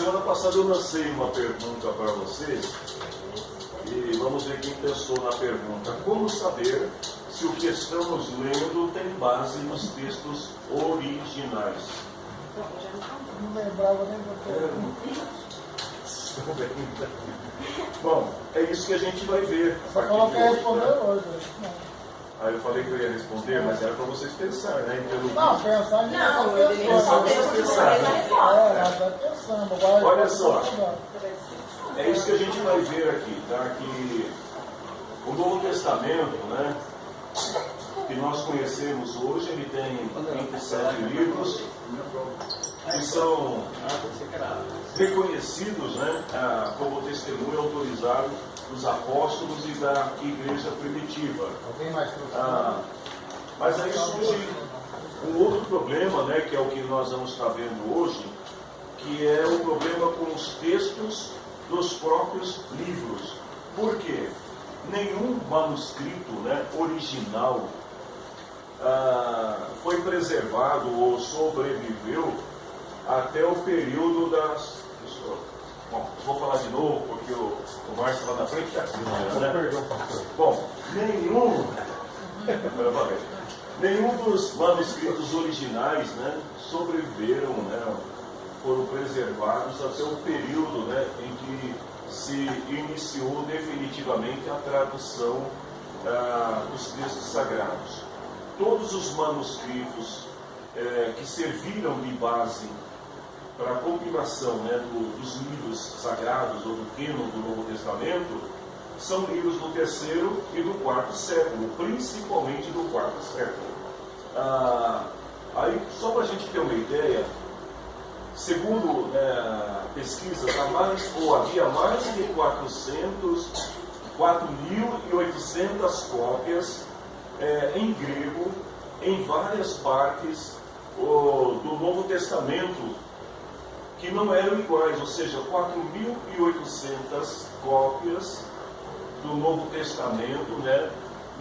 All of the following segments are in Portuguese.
semana passada eu lancei uma pergunta para vocês e vamos ver quem pensou na pergunta. Como saber se o que estamos lendo tem base nos textos originais? Não lembrava nem do pergunta. Bom, é isso que a gente vai ver. Só falou que ia responder hoje. Aí eu falei que eu ia responder, mas era para vocês pensarem, né? Não, pensar em não, ele só vocês pensarem. Olha só, é isso que a gente vai ver aqui, tá? Que o Novo Testamento, né, que nós conhecemos hoje, ele tem 27 livros que são reconhecidos, né, como testemunho autorizado dos apóstolos e da igreja primitiva. Mas aí surge um outro problema, né, que é o que nós vamos estar vendo hoje, que é o problema com os textos dos próprios livros. Por quê? Nenhum manuscrito, né, original foi preservado ou sobreviveu até o período das... Bom, vou falar de novo, porque o Márcio lá na frente está aqui, né? Bom, nenhum dos manuscritos originais, né, sobreviveram, né, foram preservados até o período, né, em que se iniciou definitivamente a tradução dos textos sagrados. Todos os manuscritos que serviram de base para a compilação, né, dos livros sagrados ou do cânon do Novo Testamento são livros do 3º e do 4º século, principalmente do 4º século. Aí, só para a gente ter uma ideia, segundo pesquisas, havia mais de 4.800 cópias em grego em várias partes do Novo Testamento que não eram iguais, ou seja, 4.800 cópias do Novo Testamento, né,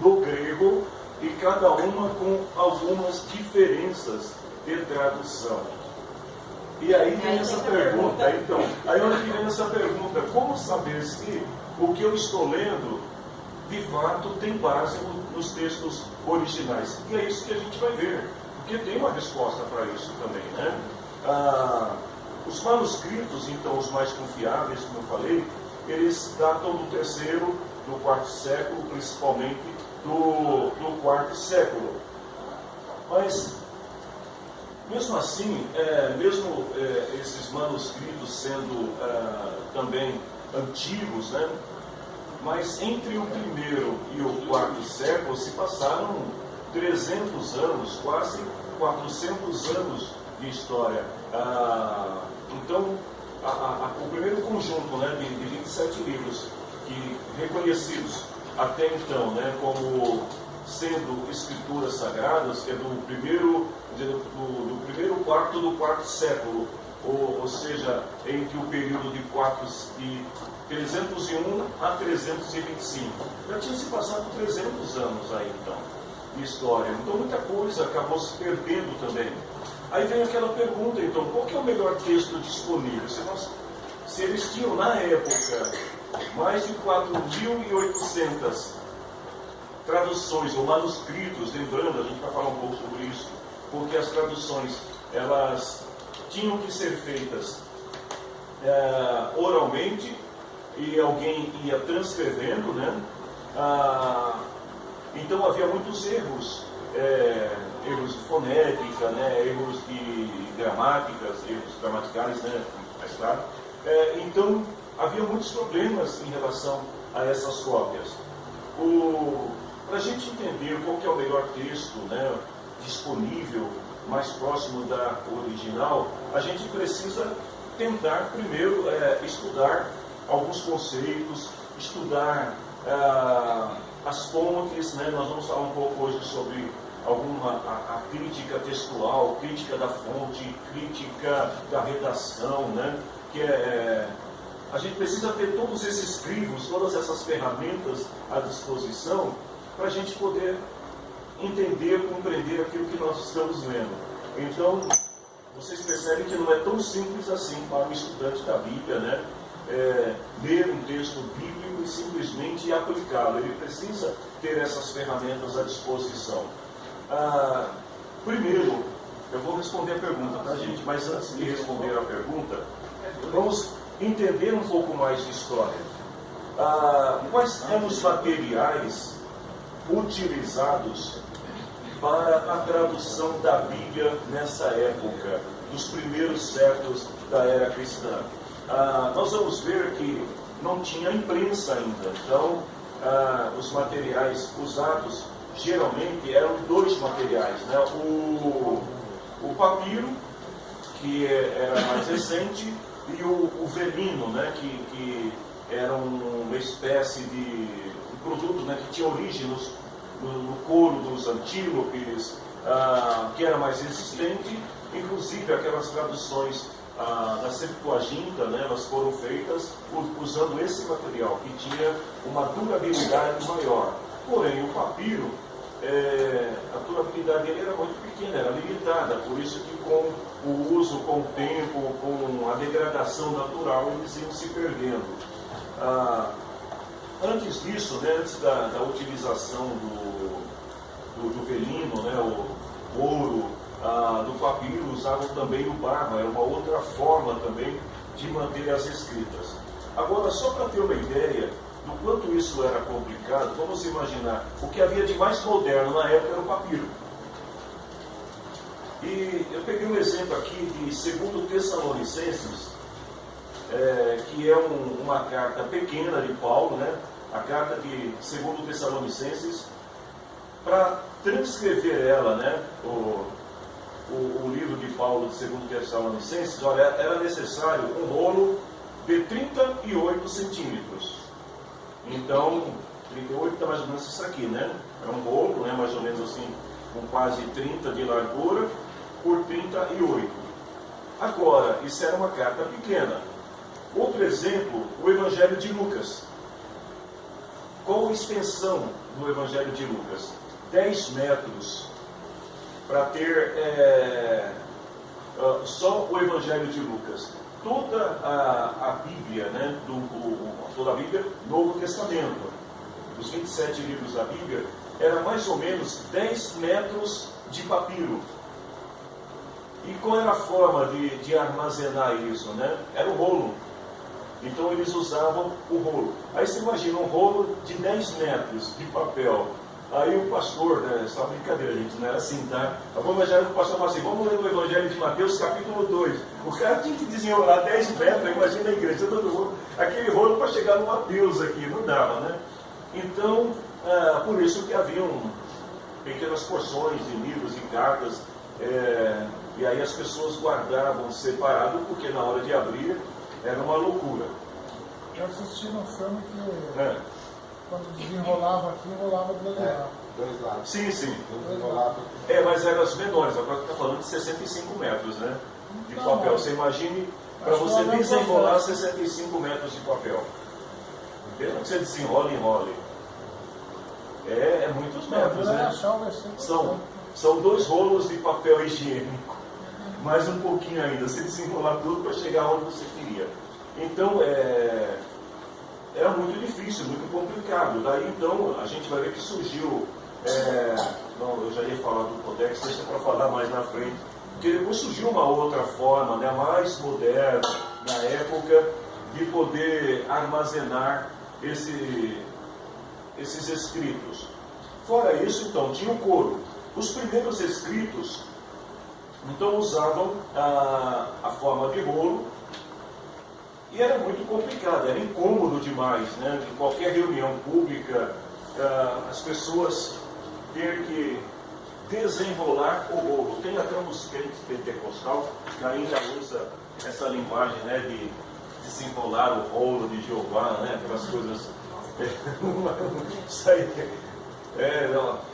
no grego, e cada uma com algumas diferenças de tradução. E aí vem essa pergunta, então, aí onde vem essa pergunta, como saber se o que eu estou lendo, de fato, tem base nos textos originais? E é isso que a gente vai ver, porque tem uma resposta para isso também, né? Os manuscritos, então, os mais confiáveis, como eu falei, eles datam do 3º, do 4º século, principalmente do 4º século. Mas, mesmo assim, esses manuscritos sendo também antigos, né, mas entre o 1º e o 4º século se passaram 300 anos, quase 400 anos de história. Então, o primeiro conjunto, né, de 27 livros que, reconhecidos até então, né, como sendo escrituras sagradas, que é do primeiro quarto do 4º século, ou seja, entre o período de 301 a 325. Já tinha se passado 300 anos aí, então, de história. Então, muita coisa acabou se perdendo também. Aí vem aquela pergunta, então, qual que é o melhor texto disponível? Se eles tinham, na época, mais de 4.800 traduções ou manuscritos, lembrando, a gente vai falar um pouco sobre isso, porque as traduções, elas tinham que ser feitas oralmente, e alguém ia transcrevendo, né? Então havia muitos erros, erros de fonética, né? Erros de erros gramaticais, né? Mais claro. Então havia muitos problemas em relação a essas cópias. Para a gente entender qual que é o melhor texto, né, disponível, mais próximo da original, a gente precisa tentar primeiro estudar alguns conceitos, estudar as fontes, né? Nós vamos falar um pouco hoje sobre a crítica textual, crítica da fonte, crítica da redação, né? Que a gente precisa ter todos esses crivos, todas essas ferramentas à disposição para a gente poder entender, compreender aquilo que nós estamos lendo. Então, vocês percebem que não é tão simples assim para um estudante da Bíblia, né? Ler um texto bíblico e simplesmente aplicá-lo. Ele precisa ter essas ferramentas à disposição. Primeiro, eu vou responder a pergunta, tá, gente? Mas antes de responder a pergunta, vamos entender um pouco mais de história. Quais eram os materiais utilizados para a tradução da Bíblia nessa época, dos primeiros séculos da era cristã? Nós vamos ver que não tinha imprensa ainda, então os materiais usados geralmente eram dois materiais, né? O papiro, que era mais recente, e o velino, né? que era uma espécie de produto, né? Que tinha origem no couro dos antílopes, que era mais resistente. Inclusive aquelas traduções da Septuaginta, né, elas foram feitas usando esse material, que tinha uma durabilidade maior. Porém, o papiro, a durabilidade dele era muito pequena, era limitada, por isso que com o uso, com o tempo, com a degradação natural, eles iam se perdendo. Antes disso, né, antes da utilização do velino, né, o ouro, do papiro, usavam também o barro, era uma outra forma também de manter as escritas. Agora, só para ter uma ideia do quanto isso era complicado, vamos imaginar, o que havia de mais moderno na época era o papiro. E eu peguei um exemplo aqui de 2 Tessalonicenses, que é uma carta pequena de Paulo, né? A carta de 2 Tessalonicenses, para transcrever ela, né? O livro de Paulo de 2 Tessalonicenses, olha, era necessário um rolo de 38 centímetros. Então, 38 está mais ou menos isso aqui, né? É um rolo, né? Mais ou menos assim, com quase 30 de largura por 38. Agora, isso era uma carta pequena. Outro exemplo, o Evangelho de Lucas. Qual a extensão do Evangelho de Lucas? 10 metros. Para ter só o Evangelho de Lucas. Toda a Bíblia, né, toda a Bíblia, Novo Testamento, os 27 livros da Bíblia, era mais ou menos 10 metros de papiro. E qual era a forma de armazenar isso, né? Era o rolo. Então eles usavam o rolo. Aí você imagina um rolo de 10 metros de papel. Aí o pastor, né, essa brincadeira, gente, não era assim, tá? Vamos imaginar que o pastor fala assim, vamos ler o Evangelho de Mateus, capítulo 2. O cara tinha que desenrolar 10 metros, imagina a igreja, todo mundo, aquele rolo para chegar no Mateus aqui, não dava, né? Então, por isso que haviam pequenas porções de livros e cartas, e aí as pessoas guardavam separado, porque na hora de abrir era uma loucura. Eu assisti no filme que quando desenrolava aqui, enrolava do outro lado. Dois lados. Sim, sim. Desenrolava. Mas eram as menores, agora está falando de 65 metros, né? De papel. Você imagine para você desenrolar 65 metros de papel. Entendeu? Que você desenrola e enrole. É muitos metros, né? São 2 rolos de papel higiênico. Mais um pouquinho ainda. Você desenrolar tudo para chegar onde você queria. Então, era muito difícil, muito complicado. Daí, então, a gente vai ver que surgiu... não, eu já ia falar do Codex, deixa para falar mais na frente. Porque depois surgiu uma outra forma, né, mais moderna, na época, de poder armazenar esses escritos. Fora isso, então, tinha o couro. Os primeiros escritos, então, usavam a forma de rolo, e era muito complicado, era incômodo demais, né? Em qualquer reunião pública, as pessoas ter que desenrolar o rolo. Tem até uns crentes pentecostal que ainda usa essa linguagem, né, de desenrolar o rolo de Jeová, né? Aquelas coisas. Isso aí.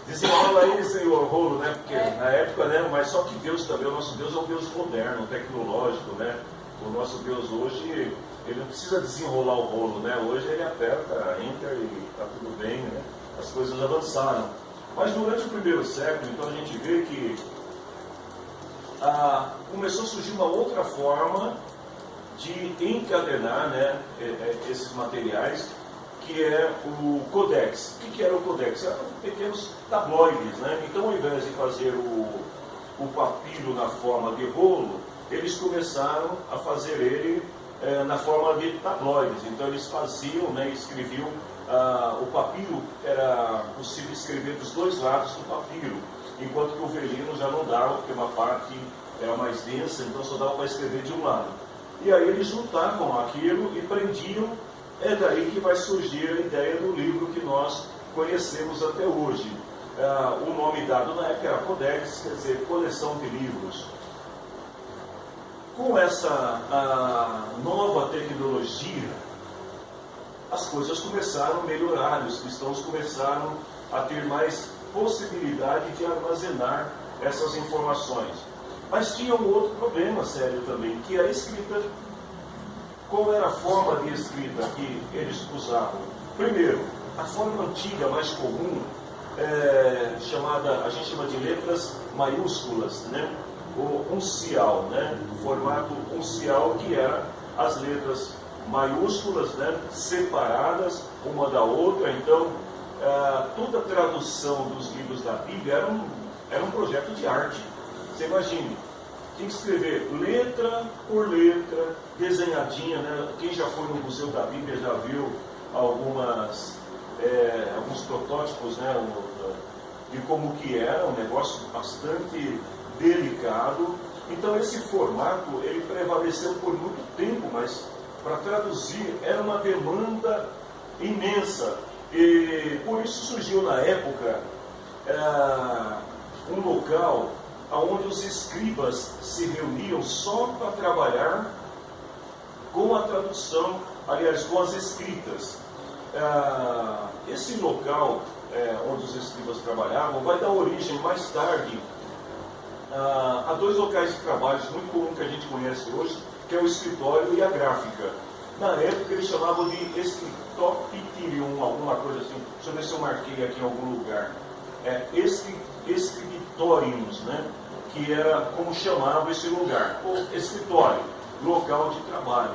Desenrola aí o rolo, né? Porque na época, né? Mas só que Deus também, o nosso Deus é um Deus moderno, tecnológico, né? O nosso Deus hoje, ele não precisa desenrolar o rolo, né? Hoje ele aperta, entra e está tudo bem, né? As coisas avançaram. Mas durante o primeiro século, então a gente vê que começou a surgir uma outra forma de encadenar, né, esses materiais, que é o codex. O que era o codex? Eram pequenos tabloides, né? Então, ao invés de fazer o papiro na forma de rolo, eles começaram a fazer ele na forma de tabloides. Então, eles faziam, né, escreviam, o papiro era possível escrever dos dois lados do papiro, enquanto que o velino já não dava, porque uma parte era mais densa, então só dava para escrever de um lado. E aí eles juntavam aquilo e prendiam. É daí que vai surgir a ideia do livro que nós conhecemos até hoje. O nome dado na época era Codex, quer dizer, coleção de livros. Com essa nova tecnologia, as coisas começaram a melhorar, os cristãos começaram a ter mais possibilidade de armazenar essas informações. Mas tinha um outro problema sério também, que é a escrita. Qual era a forma de escrita que eles usavam? Primeiro, a forma antiga, mais comum, a gente chama de letras maiúsculas, né? O uncial, né? O formato uncial, que era as letras maiúsculas, né? Separadas uma da outra. Então, toda a tradução dos livros da Bíblia era um projeto de arte. Você imagine, tinha que escrever letra por letra, desenhadinha, né? Quem já foi no Museu da Bíblia já viu alguns protótipos, né? De como que era, um negócio bastante delicado. Então esse formato, ele prevaleceu por muito tempo, mas para traduzir era uma demanda imensa. E por isso surgiu na época um local onde os escribas se reuniam só para trabalhar com a tradução, aliás, com as escritas. Esse local onde os escribas trabalhavam vai dar origem mais tarde a dois locais de trabalho muito comum que a gente conhece hoje, que é o escritório e a gráfica. Na época eles chamavam de escritópitirium, alguma coisa assim. Deixa eu ver se eu marquei aqui em algum lugar. Escritórios, né? Que era como chamava esse lugar, o escritório, local de trabalho.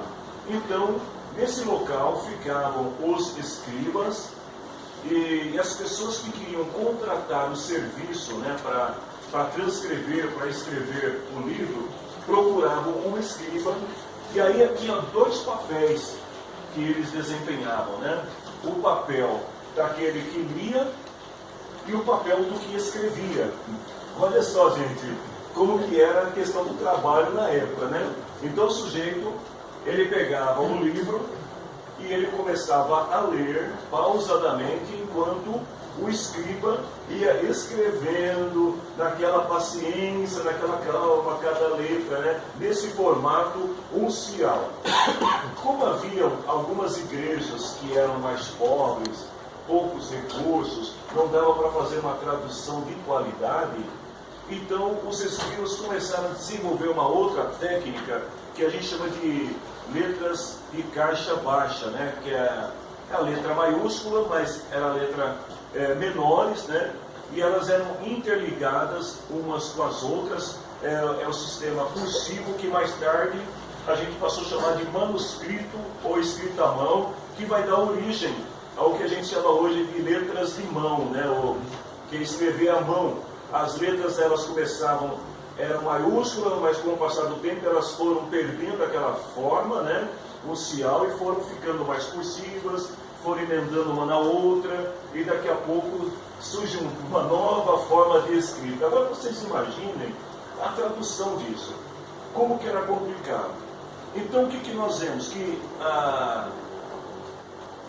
Então, nesse local ficavam os escribas e as pessoas que queriam contratar o serviço, né, para transcrever, para escrever o livro, procuravam um escriba. E aí tinha dois papéis que eles desempenhavam, né? O papel daquele que lia e o papel do que escrevia. Olha só, gente, como que era a questão do trabalho na época, né? Então o sujeito, ele pegava um livro e ele começava a ler pausadamente, enquanto o escriba ia escrevendo naquela paciência, naquela calma, cada letra, né? Nesse formato uncial. Como haviam algumas igrejas que eram mais pobres, poucos recursos, não dava para fazer uma tradução de qualidade, então os escribas começaram a desenvolver uma outra técnica que a gente chama de letras de caixa baixa, né? Que é a letra maiúscula, mas era a letra menores, né? E elas eram interligadas umas com as outras. É o sistema cursivo, que mais tarde a gente passou a chamar de manuscrito ou escrita à mão, que vai dar origem ao que a gente chama hoje de letras de mão, né? Ou que é escrever à mão. As letras, elas eram maiúsculas, mas com o passar do tempo elas foram perdendo aquela forma, né, uncial, e foram ficando mais cursivas, foram emendando uma na outra, e daqui a pouco surge uma nova forma de escrita. Agora vocês imaginem a tradução disso, como que era complicado. Então o que nós vemos? Que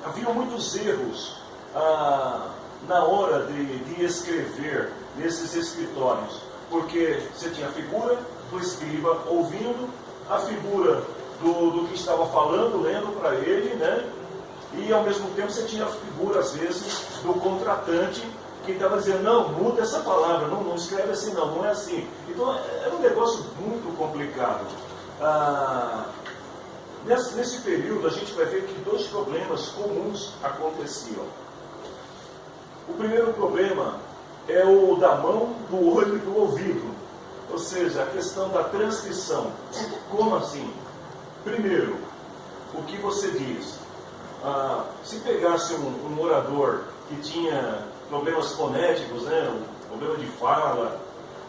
havia muitos erros na hora de escrever nesses escritórios, porque você tinha a figura do escriba ouvindo, a figura do que estava falando, lendo para ele, né? E ao mesmo tempo você tinha a figura, às vezes, do contratante, que estava dizendo, não, muda essa palavra, não escreve assim, não é assim. Então era um negócio muito complicado. Nesse período a gente vai ver que dois problemas comuns aconteciam. O primeiro problema é o da mão, do olho e do ouvido. Ou seja, a questão da transcrição. Como assim? Primeiro, o que você diz? Se pegasse um orador que tinha problemas fonéticos, né, um problema de fala,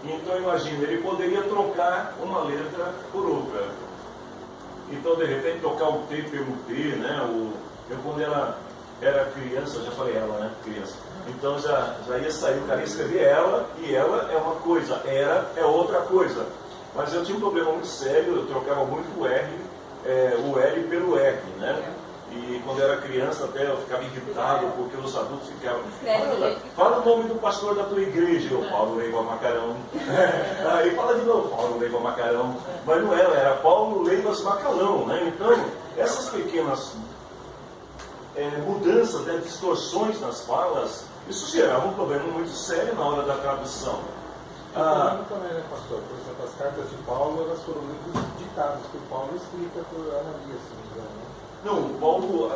então imagina, ele poderia trocar uma letra por outra. Então, de repente, trocar o T pelo T, né? Eu quando era criança, eu já falei ela, né? Criança. Então já ia sair, o cara ia escrever ela, e ela é uma coisa, era é outra coisa. Mas eu tinha um problema muito sério, eu trocava muito o L pelo R, né? E quando eu era criança até eu ficava irritado, porque os adultos ficavam, fala o nome do pastor da tua igreja, eu, Paulo Leiva Macarão. Aí fala de novo, Paulo Leiva Macarão. Mas não era Paulo Leivas Macalão, né? Então, essas pequenas mudanças, né, distorções nas falas, isso gerava um problema muito sério na hora da tradução. O problema também, né, pastor? Por exemplo, as cartas de Paulo, elas foram muito ditadas por Paulo e escritas por Ananias, se não me engano, né? Não, o Paulo,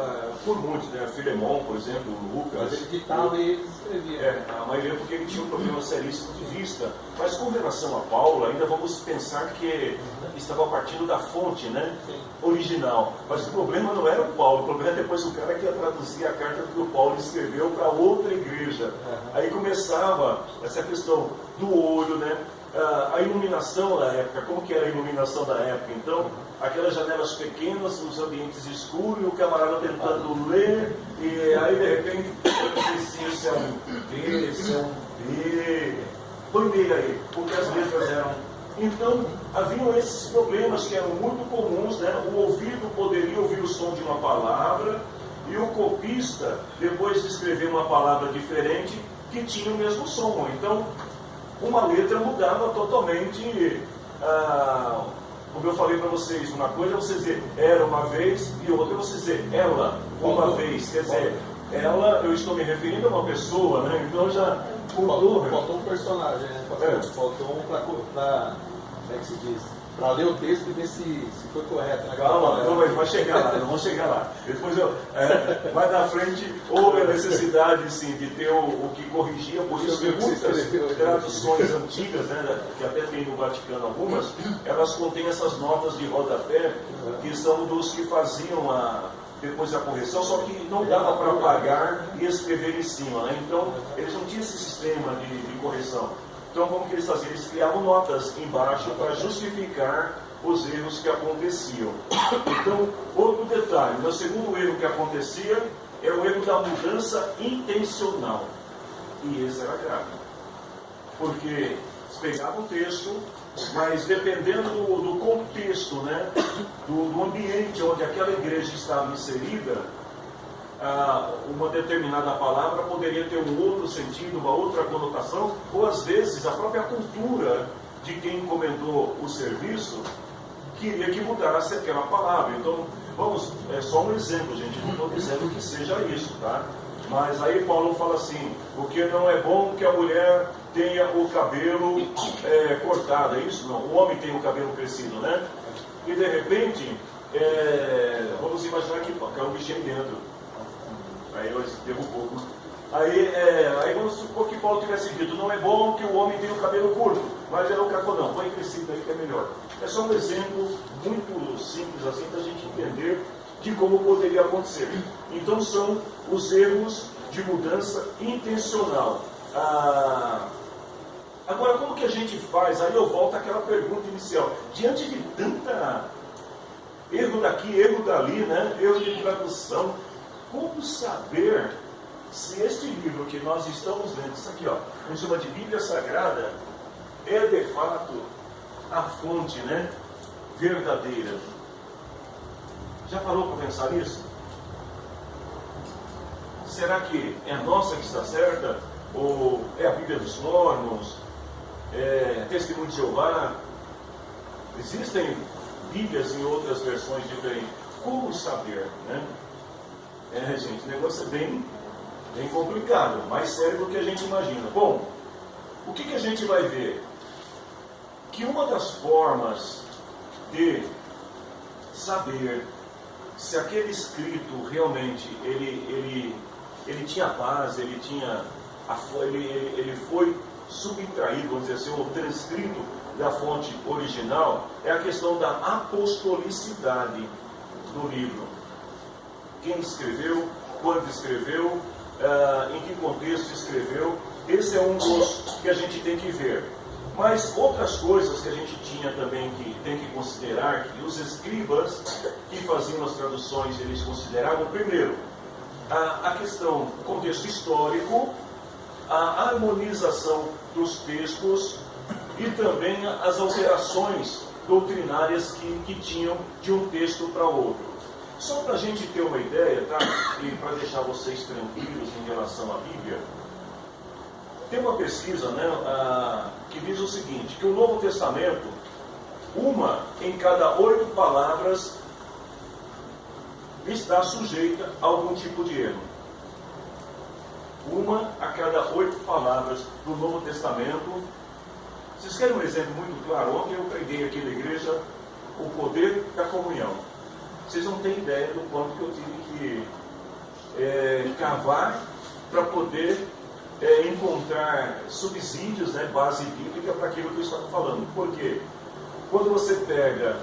por muitos, né? Filemão, por exemplo, Lucas. Mas ele ditava e eles escreviam. A maioria porque ele tinha um problema seríssimo de vista. Mas com relação a Paulo, ainda vamos pensar que estava partindo da fonte, né? Original. Mas o problema não era o Paulo, o problema é depois o cara que ia traduzir a carta que o Paulo escreveu para outra igreja. Aí começava essa questão do olho, né? A iluminação da época, como que era a iluminação da época? Então, aquelas janelas pequenas, os ambientes escuros, e o camarada tentando ler, e aí de repente, esse é um D, esse é um B, põe dele aí, porque as letras eram. Então, haviam esses problemas que eram muito comuns, né? O ouvido poderia ouvir o som de uma palavra, e o copista, depois de escrever uma palavra diferente, que tinha o mesmo som. Então, uma letra mudava totalmente. Como eu falei para vocês, uma coisa é você dizer era uma vez, e outra é você dizer ela uma vez. Quer dizer, ela, eu estou me referindo a uma pessoa, né? Então já faltou um personagem, né? Faltou um para, como é que se diz? Para ler o texto e ver se foi correto. Né? Calma, vai chegar lá, não vou chegar lá. Depois mais na frente houve a necessidade sim, de ter o que corrigia, por isso que muitas traduções antigas, né, que até tem no Vaticano algumas, elas contêm essas notas de rodapé, que são dos que faziam depois a correção, só que não dava para apagar e escrever em cima, né? Então eles não tinham esse sistema de correção. Então, como que eles faziam? Eles criavam notas embaixo para justificar os erros que aconteciam. Então, outro detalhe, o segundo erro que acontecia é o erro da mudança intencional. E esse era grave. Porque eles pegavam o texto, mas dependendo do contexto, né, do ambiente onde aquela igreja estava inserida, uma determinada palavra poderia ter um outro sentido, uma outra conotação, ou às vezes a própria cultura de quem encomendou o serviço queria que mudasse aquela palavra. Então, é só um exemplo, gente, não estou dizendo que seja isso, tá? Mas aí Paulo fala assim, o que não é bom que a mulher tenha o cabelo cortado, é isso? Não, o homem tem o cabelo crescido, né? E de repente, vamos imaginar que caiu um bichinho dentro. Aí derrubou. Aí vamos supor que Paulo tivesse dito, não é bom que o homem tenha o cabelo curto, mas o cara falou, não, põe crescido aí que é melhor. É só um exemplo muito simples assim para a gente entender de como poderia acontecer. Então são os erros de mudança intencional. Agora, como que a gente faz? Aí eu volto àquela pergunta inicial. Diante de tanta erro daqui, erro dali, né? Erro de tradução, como saber se este livro que nós estamos lendo, isso aqui, ó, a gente chama de Bíblia Sagrada, é de fato a fonte, né, verdadeira? Já parou para pensar nisso? Será que é a nossa que está certa? Ou é a Bíblia dos Mormons? É Testemunho de Jeová? Existem Bíblias em outras versões diferentes. Como saber, né? Gente, o negócio é bem complicado, mais sério do que a gente imagina. Bom, o que a gente vai ver? Que uma das formas de saber se aquele escrito realmente ele tinha base, ele foi subtraído, vamos dizer assim, ou transcrito da fonte original é a questão da apostolicidade do livro. Quem escreveu, quando escreveu, em que contexto escreveu, esse é um dos que a gente tem que ver. Mas outras coisas que a gente tinha também que tem que considerar, que os escribas que faziam as traduções, eles consideravam, primeiro, a questão do contexto histórico, a harmonização dos textos e também as alterações doutrinárias que tinham de um texto para outro. Só para a gente ter uma ideia, tá? E para deixar vocês tranquilos em relação à Bíblia, tem uma pesquisa, né, que diz o seguinte, que o Novo Testamento, uma em cada 8 palavras está sujeita a algum tipo de erro. Uma a cada 8 palavras do Novo Testamento. Vocês querem um exemplo muito claro? Ontem eu preguei aqui na igreja o poder da comunhão. Vocês não têm ideia do quanto que eu tive que cavar para poder encontrar subsídios, né, base bíblica para aquilo que eu estava falando. Por quê? Quando você pega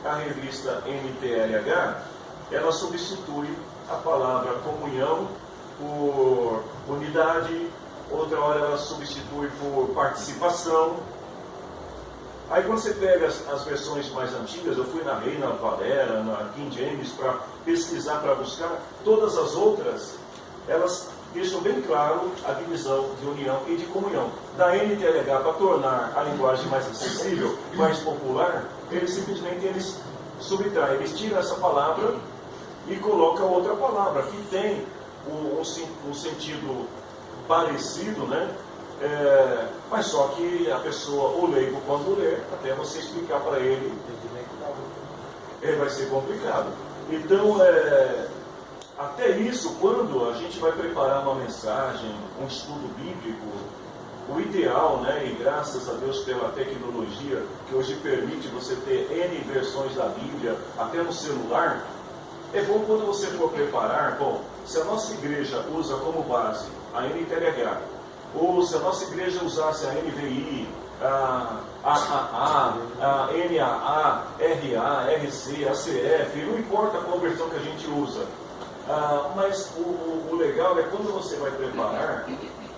a revista NTLH, ela substitui a palavra comunhão por unidade, outra hora ela substitui por participação. Aí quando você pega as versões mais antigas, eu fui na Reina Valera, na King James, para pesquisar, para buscar, todas as outras, elas deixam bem claro a divisão de união e de comunhão. Da NTLH, para tornar a linguagem mais acessível, mais popular, eles simplesmente subtraem, eles tiram essa palavra e colocam outra palavra, que tem um sentido parecido, né? Mas só que a pessoa, o leigo, quando lê, até você explicar para ele, vai ser complicado. Então, até isso, quando a gente vai preparar uma mensagem, um estudo bíblico, o ideal, né, e graças a Deus pela tecnologia, que hoje permite você ter N versões da Bíblia, até no celular, é bom quando você for preparar, se a nossa igreja usa como base a NTLH, ou se a nossa igreja usasse a NVI, a AAA, a NAA, RA, RC, ACF, não importa qual versão que a gente usa. Mas o legal é quando você vai preparar,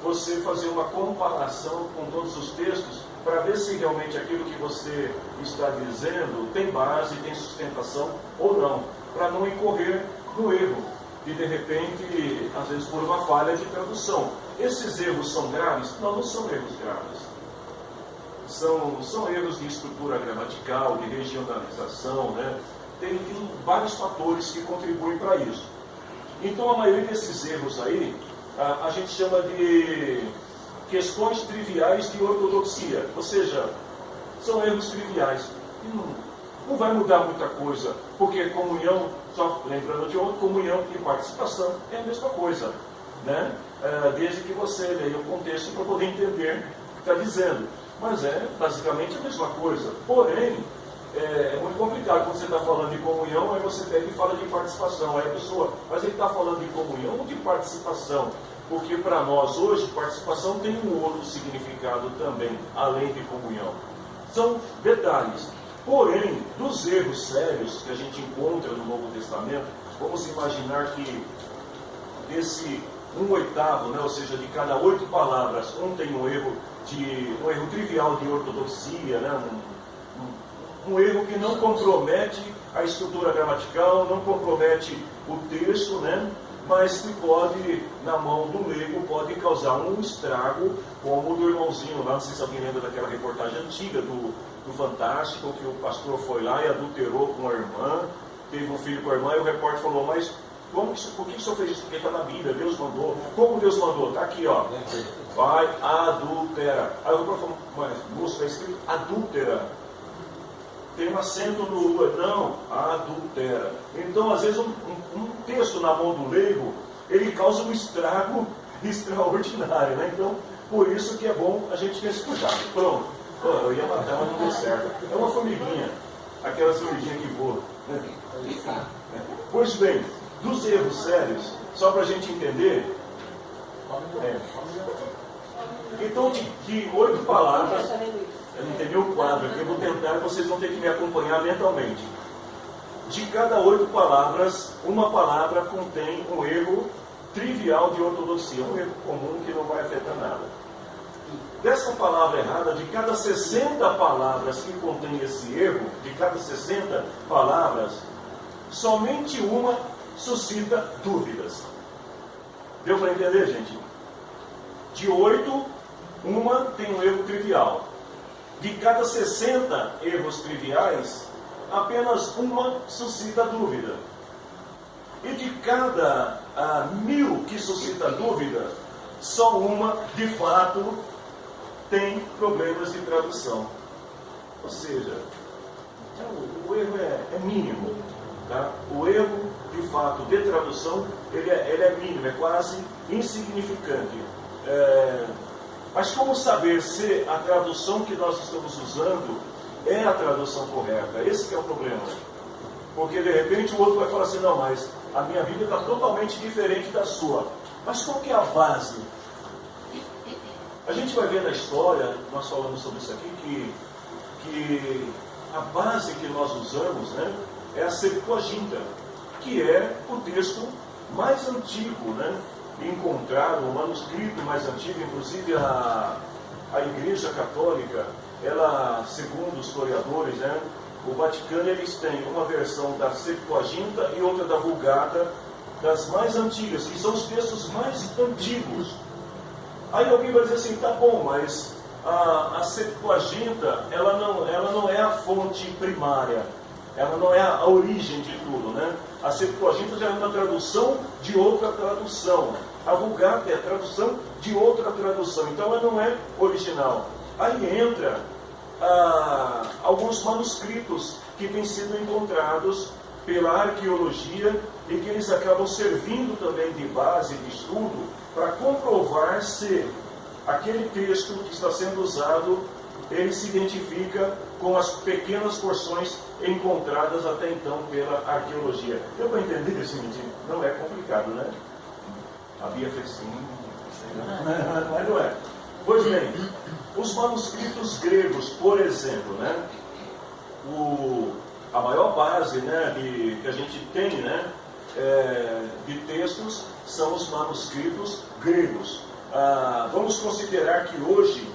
você fazer uma comparação com todos os textos, para ver se realmente aquilo que você está dizendo tem base, tem sustentação ou não, para não incorrer no erro, e de repente, às vezes por uma falha de tradução. Esses erros são graves? Não, não são erros graves. São erros de estrutura gramatical, de regionalização, né? Tem vários fatores que contribuem para isso. Então, a maioria desses erros aí, a gente chama de questões triviais de ortodoxia. Ou seja, são erros triviais. Não vai mudar muita coisa, porque comunhão, só lembrando de outro, comunhão e participação é a mesma coisa, né? Desde que você leia o contexto para poder entender o que está dizendo. Mas é basicamente a mesma coisa. Porém, é muito complicado quando você está falando de comunhão, aí você pega e fala de participação. Aí a pessoa, mas ele está falando de comunhão ou de participação? Porque para nós hoje, participação tem um outro significado também, além de comunhão. São detalhes. Porém, dos erros sérios que a gente encontra no Novo Testamento, vamos imaginar que desse 1/8, né, ou seja, de cada 8 palavras, tem um erro trivial de ortodoxia, né, um erro que não compromete a estrutura gramatical, não compromete o texto, né, mas que pode, na mão do leigo, pode causar um estrago, como o do irmãozinho lá, não sei se alguém lembra daquela reportagem antiga do Fantástico, que o pastor foi lá e adulterou com a irmã, teve um filho com a irmã, e o repórter falou, mas por que o senhor fez isso? Porque está na Bíblia, Deus mandou. Como Deus mandou? Está aqui, ó. Vai, adultera. Aí o repórter falou, mas moço, está escrito adúltera. Tem um acento no U, não, adultera. Então, às vezes, um texto na mão do leigo, ele causa um estrago extraordinário, né? Então, por isso que é bom a gente ter esse cuidado. Pronto. Eu ia matar, mas não deu certo. É uma formiguinha, aquela formiguinha que voa. Né? Pois bem, dos erros sérios, só para a gente entender, então de 8 palavras, entendeu o quadro aqui, eu vou tentar, vocês vão ter que me acompanhar mentalmente. De cada 8 palavras, uma palavra contém um erro trivial de ortodoxia, um erro comum que não vai afetar nada. Dessa palavra errada, de cada 60 palavras que contém esse erro, de cada 60 palavras, somente uma suscita dúvidas. Deu para entender, gente? De 8, uma tem um erro trivial. De cada 60 erros triviais, apenas uma suscita dúvida. E de cada 1000 que suscita dúvida, só uma, de fato, tem problemas de tradução. Ou seja, o erro é mínimo. Tá? O erro, de fato, de tradução, ele é mínimo, é quase insignificante. Mas como saber se a tradução que nós estamos usando é a tradução correta? Esse que é o problema. Porque, de repente, o outro vai falar assim, não, mas a minha Bíblia está totalmente diferente da sua. Mas qual que é a base? A gente vai ver na história, nós falamos sobre isso aqui, que a base que nós usamos, né, é a Septuaginta, que é o texto mais antigo, né, encontrado, o manuscrito mais antigo, inclusive a Igreja Católica, ela, segundo os historiadores, né, o Vaticano, eles têm uma versão da Septuaginta e outra da Vulgata, das mais antigas, que são os textos mais antigos. Aí alguém vai dizer assim, tá bom, mas a Septuaginta, ela não é a fonte primária, ela não é a origem de tudo, né? A Septuaginta já é uma tradução de outra tradução. A Vulgata é a tradução de outra tradução, então ela não é original. Aí entra alguns manuscritos que têm sido encontrados pela arqueologia e que eles acabam servindo também de base de estudo para comprovar se aquele texto que está sendo usado, ele se identifica com as pequenas porções encontradas até então pela arqueologia. Deu para entender, gente? Não é complicado, né? A Bia fez sim, mas não é. Pois bem, os manuscritos gregos, por exemplo, né? A maior base, né, que a gente tem, né, de textos são os manuscritos gregos. Vamos considerar que hoje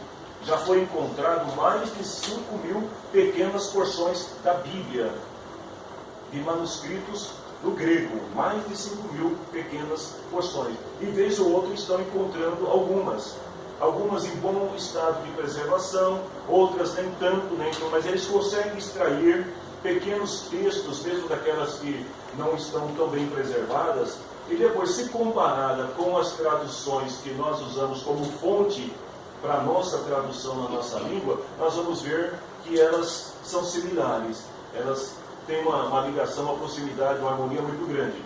já foi encontrado mais de 5.000 pequenas porções da Bíblia, de manuscritos do grego, mais de 5.000 pequenas porções. E vez ou outra estão encontrando algumas em bom estado de preservação, outras nem tanto, mas eles conseguem extrair pequenos textos, mesmo daquelas que não estão tão bem preservadas, e depois, se comparada com as traduções que nós usamos como fonte para a nossa tradução na nossa língua, nós vamos ver que elas são similares, elas têm uma ligação, uma proximidade, uma harmonia muito grande.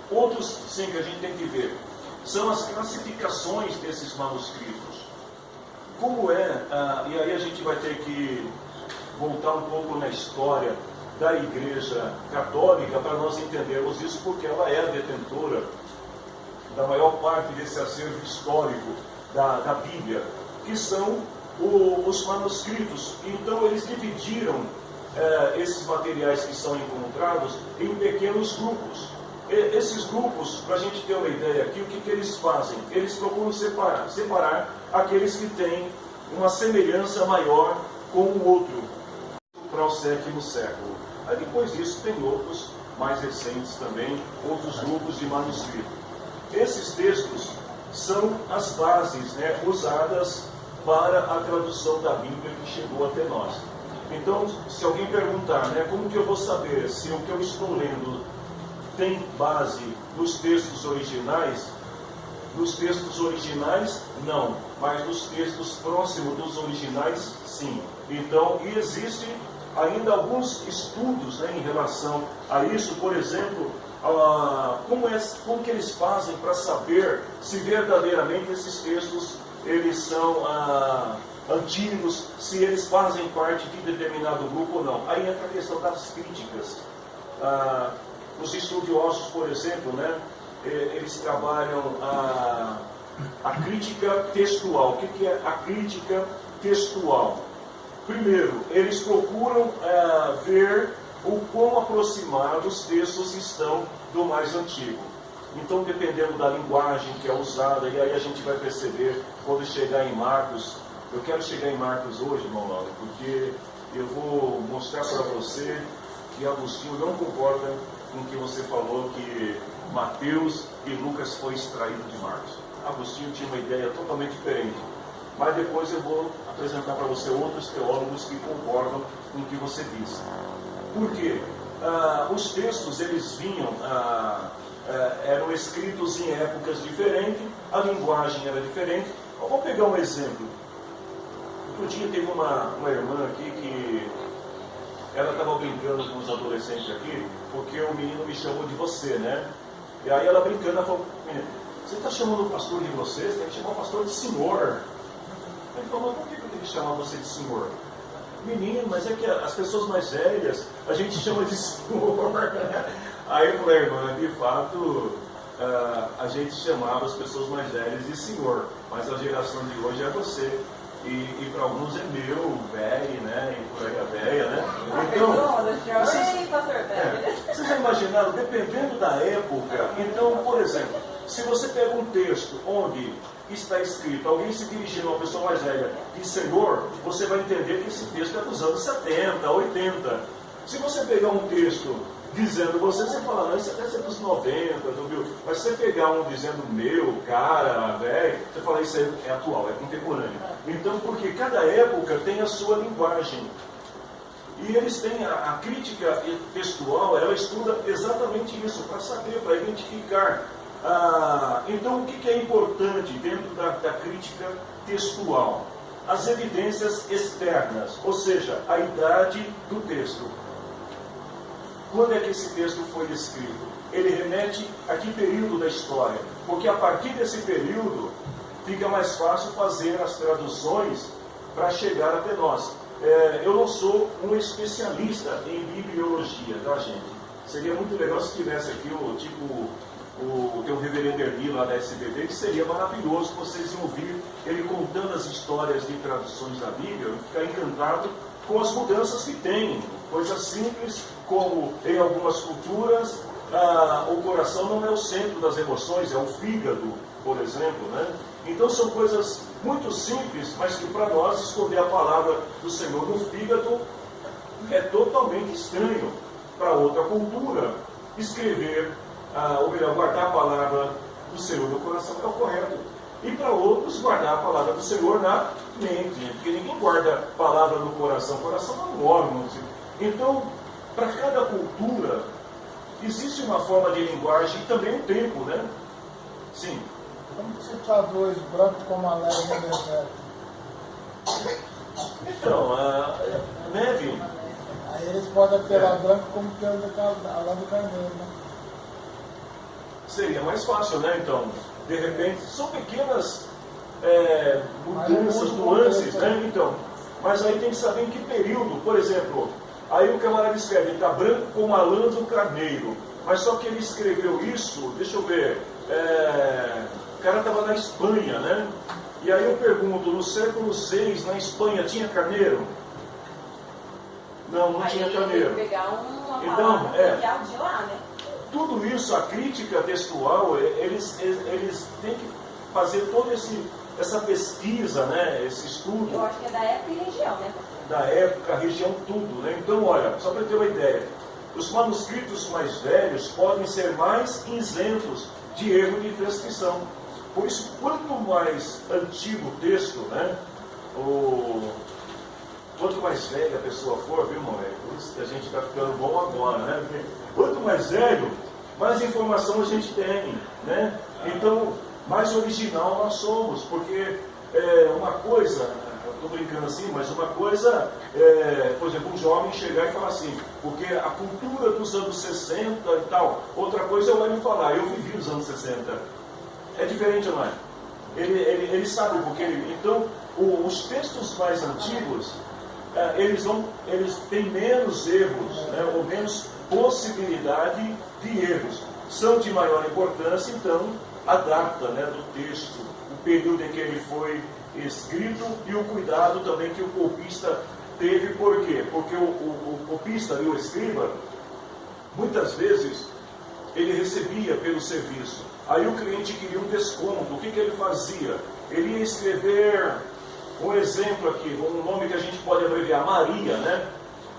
Outros, sim, que a gente tem que ver, são as classificações desses manuscritos. Como e aí a gente vai ter que voltar um pouco na história da Igreja Católica para nós entendermos isso, porque ela é a detentora da maior parte desse acervo histórico da Bíblia, que são os manuscritos. Então eles dividiram esses materiais que são encontrados em pequenos grupos. Esses grupos, para a gente ter uma ideia aqui, o que eles fazem? Eles procuram separar aqueles que têm uma semelhança maior com o outro para o 7º século. Aí depois disso tem outros mais recentes também, outros grupos de manuscritos. Esses textos são as bases, né, usadas para a tradução da Bíblia que chegou até nós. Então, se alguém perguntar, né, como que eu vou saber se o que eu estou lendo tem base nos textos originais? Nos textos originais, não, mas nos textos próximos dos originais, sim. Então, e existem ainda alguns estudos, né, em relação a isso. Por exemplo, como que eles fazem para saber se verdadeiramente esses textos eles são antigos, se eles fazem parte de determinado grupo ou não. Aí entra a questão das críticas. Os estudiosos, por exemplo, né, eles trabalham a crítica textual. O que é a crítica textual? Primeiro, eles procuram ver o quão aproximados os textos estão do mais antigo. Então, dependendo da linguagem que é usada, e aí a gente vai perceber quando chegar em Marcos. Eu quero chegar em Marcos hoje, irmão Lauro, porque eu vou mostrar para você que Agostinho não concorda com o que você falou, que Mateus e Lucas foi extraído de Marcos. Agostinho tinha uma ideia totalmente diferente. Mas depois eu vou apresentar para você outros teólogos que concordam com o que você disse. Por quê? Os textos, eles vinham, eram escritos em épocas diferentes, a linguagem era diferente. Eu vou pegar um exemplo. Outro dia teve uma irmã aqui que ela estava brincando com os adolescentes aqui, porque o menino me chamou de você, né? E aí ela brincando, ela falou, menino, você está chamando o pastor de você? Você tem que chamar o pastor de senhor. Ele falou, por que eu tenho que chamar você de senhor? Menino, mas é que as pessoas mais velhas, a gente chama de senhor, né? Aí eu falei, irmã, de fato, a gente chamava as pessoas mais velhas de senhor, mas a geração de hoje é você. E para alguns é meu, velho, né? E por aí a velha, né? Então, vocês já imaginaram, dependendo da época, então, por exemplo, se você pega um texto onde está escrito, alguém se dirigindo a uma pessoa mais velha, de Senhor, você vai entender que esse texto é dos anos 70, 80. Se você pegar um texto dizendo você fala, não, isso até ser dos 90, viu? Mas se você pegar um dizendo meu, cara, velho, você fala, isso é atual, é contemporâneo. Então, porque cada época tem a sua linguagem. E eles têm a crítica textual, ela estuda exatamente isso, para saber, para identificar. Então, o que é importante dentro da crítica textual? As evidências externas, ou seja, a idade do texto. Quando é que esse texto foi escrito? Ele remete a que período da história? Porque a partir desse período fica mais fácil fazer as traduções para chegar até nós. Eu não sou um especialista em bibliologia, tá, gente? Seria muito legal se tivesse aqui tem um reverendo Erli lá da SBD, que seria maravilhoso vocês iam ouvir ele contando as histórias de traduções da Bíblia, e ficar encantado com as mudanças que tem. Coisas simples, como em algumas culturas, o coração não é o centro das emoções, é o fígado, por exemplo, né? Então são coisas muito simples, mas que para nós esconder a palavra do Senhor no fígado é totalmente estranho. Para outra cultura, escrever, ou melhor, guardar a palavra do Senhor no coração é o correto. E para outros, guardar a palavra do Senhor na mente, porque ninguém guarda a palavra no coração. O coração é um órgão. Então, para cada cultura, existe uma forma de linguagem e também um tempo, né? Sim. Como que se traduz branco como a neve no deserto? Então, neve. Aí eles podem apelar branco como que a lã do carneiro, né? Seria mais fácil, né? Então, de repente, são pequenas mudanças, nuances, né? Então, mas aí tem que saber em que período. Por exemplo, aí o camarada escreve, está branco como a lã do carneiro. Mas só que ele escreveu isso, deixa eu ver, o cara estava na Espanha, né? E aí eu pergunto, no século VI, na Espanha, tinha carneiro? Não tinha carneiro. Pegar uma então, de lá, né? Tudo isso, a crítica textual, eles têm que fazer toda essa pesquisa, né? Esse estudo. Eu acho que é da época e região, né? Da época, região, tudo, né? Então, olha, só para ter uma ideia, os manuscritos mais velhos podem ser mais isentos de erro de transcrição. Por isso, quanto mais antigo o texto, né? Quanto mais velha a pessoa for, viu, irmão? Por isso que a gente está ficando bom agora, né? Porque quanto mais velho, mais informação a gente tem, né? Então, mais original nós somos, porque uma coisa, estou brincando assim, mas uma coisa, por exemplo, um jovem chegar e falar assim, porque a cultura dos anos 60 e tal, outra coisa é o Hélio falar, eu vivi os anos 60. É diferente, não é? Ele sabe porque então, os textos mais antigos, eles têm menos erros, né, ou menos possibilidade de erros. São de maior importância, então, a data, né, do texto, o período em que ele foi escrito e o cuidado também que o copista Teve por quê? Porque o copista e o escriba, muitas vezes, ele recebia pelo serviço. Aí o cliente queria um desconto. O que ele fazia? Ele ia escrever um exemplo aqui, um nome que a gente pode abreviar, Maria, né?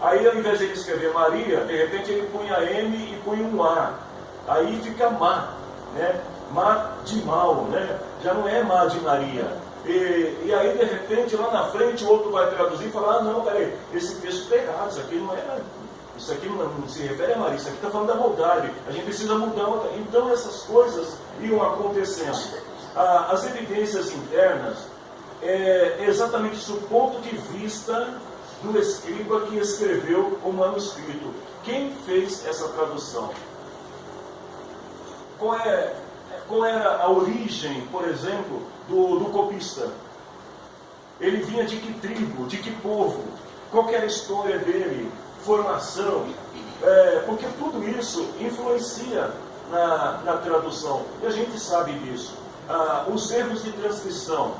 Aí, ao invés de ele escrever Maria, de repente ele punha M e punha um A. Aí fica Má, né? Má de mal, né? Já não é Má de Maria. E aí, de repente, lá na frente, o outro vai traduzir e falar, ah, não, peraí, esse texto está errado, isso aqui não se refere a Maria, isso aqui está falando da maldade, a gente precisa mudar. Então, essas coisas iam acontecendo. As evidências internas é exatamente isso, o ponto de vista do escriba que escreveu o manuscrito. Quem fez essa tradução? Qual era a origem, por exemplo, do copista? Ele vinha de que tribo, de que povo? Qual era a história dele? Formação? Porque tudo isso influencia na tradução. E a gente sabe disso. Os erros de transcrição